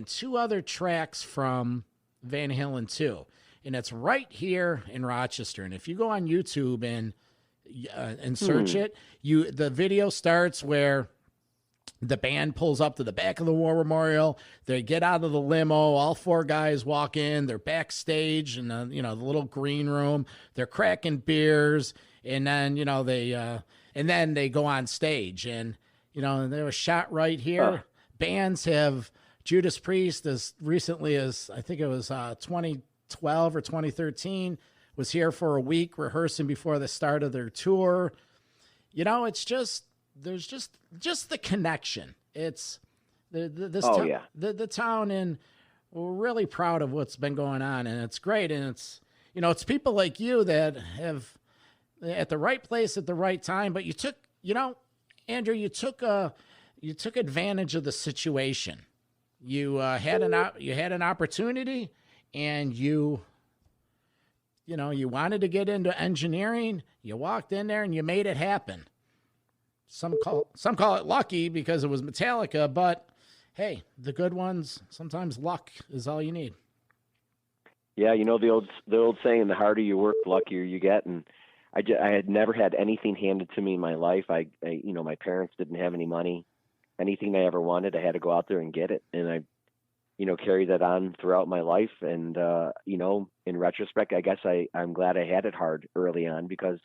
2 other tracks from Van Halen 2. And it's right here in Rochester. And if you go on YouTube and search it, the video starts where the band pulls up to the back of the War Memorial. They get out of the limo. All 4 guys walk in. They're backstage in the little green room. They're cracking beers, and then they go on stage. And they were shot right here. Bands have Judas Priest as recently as I think it was 2012 or 2013 was here for a week rehearsing before the start of their tour. It's just. There's just the connection. It's the town, and we're really proud of what's been going on, and it's great. And it's it's people like you that have at the right place at the right time. But you took Andrew, you took advantage of the situation. You had an opportunity, and you wanted to get into engineering. You walked in there and you made it happen. Some call it lucky because it was Metallica, but hey, the good ones, sometimes luck is all you need. Yeah, the old saying, the harder you work, the luckier you get. And I had never had anything handed to me in my life. I my parents didn't have any money. Anything I ever wanted, I had to go out there and get it. And I, carried that on throughout my life. And, in retrospect, I guess I'm glad I had it hard early on because,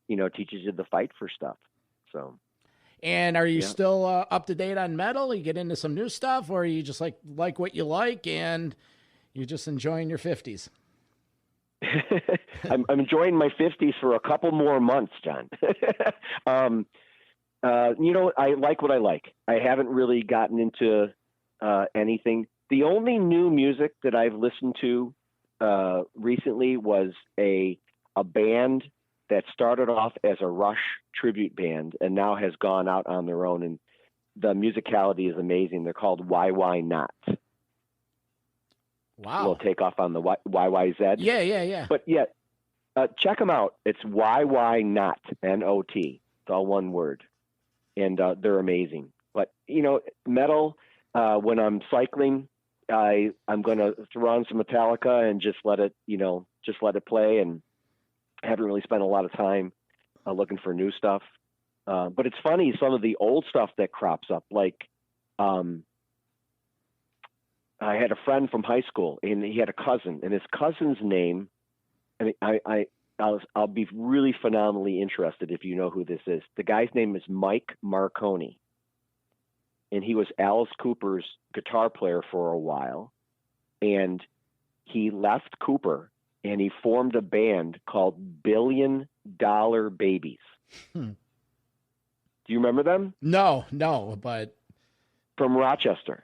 it teaches you the fight for stuff. So. And are you still up to date on metal? You get into some new stuff, or are you just like what you like and you're just enjoying your 50s? I'm enjoying my 50s for a couple more months, John. I like what I like. I haven't really gotten into anything. The only new music that I've listened to recently was a band that started off as a Rush tribute band and now has gone out on their own, and the musicality is amazing. They're called Why Not. Wow. A little takeoff on the YYZ. Yeah. But yeah, check them out. It's Why Not, Not. It's all one word. And they're amazing. But, metal, when I'm cycling, I'm going to throw on some Metallica and just let it play. And I haven't really spent a lot of time looking for new stuff. But it's funny, some of the old stuff that crops up, like I had a friend from high school, and he had a cousin, and his cousin's name, I'll be really phenomenally interested if you know who this is. The guy's name is Mike Marconi, and he was Alice Cooper's guitar player for a while, and he left Cooper, and he formed a band called $1 Billion Babies. Do you remember them? No, but... From Rochester.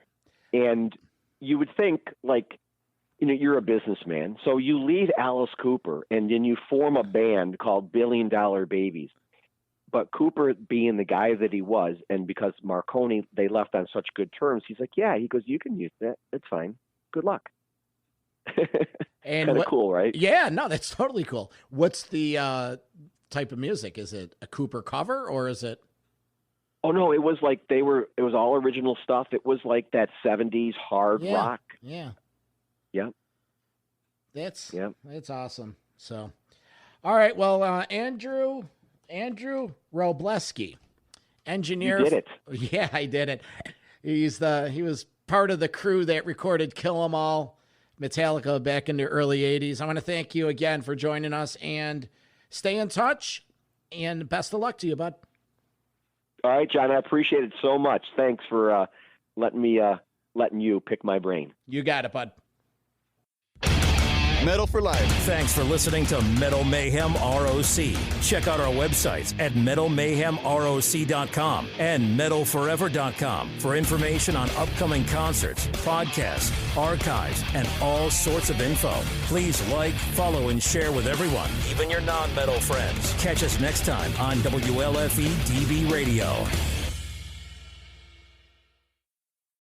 And you would think, you're a businessman, so you leave Alice Cooper and then you form a band called $1 Billion Babies. But Cooper, being the guy that he was, and because Marconi, they left on such good terms, he's like, yeah, he goes, you can use that. It's fine. Good luck. And kind of cool, right? Yeah, no, that's totally cool. What's the type of music? Is it a Cooper cover or is it? Oh no, it was it was all original stuff. It was like that 70s hard rock. Yeah. Yep. That's awesome. So, all right. Well, Andrew Wroblewski, engineer. You did it. Yeah, I did it. He was part of the crew that recorded Kill 'Em All, Metallica back in the early 80s. I want to thank you again for joining us, and stay in touch, and best of luck to you, bud. All right, John, I appreciate it so much. Thanks for letting you pick my brain. You got it, bud. Metal for Life. Thanks for listening to Metal Mayhem ROC. Check out our websites at metalmayhemroc.com and metalforever.com for information on upcoming concerts, podcasts, archives, and all sorts of info. Please like, follow, and share with everyone, even your non-metal friends. Catch us next time on WLFE DB Radio.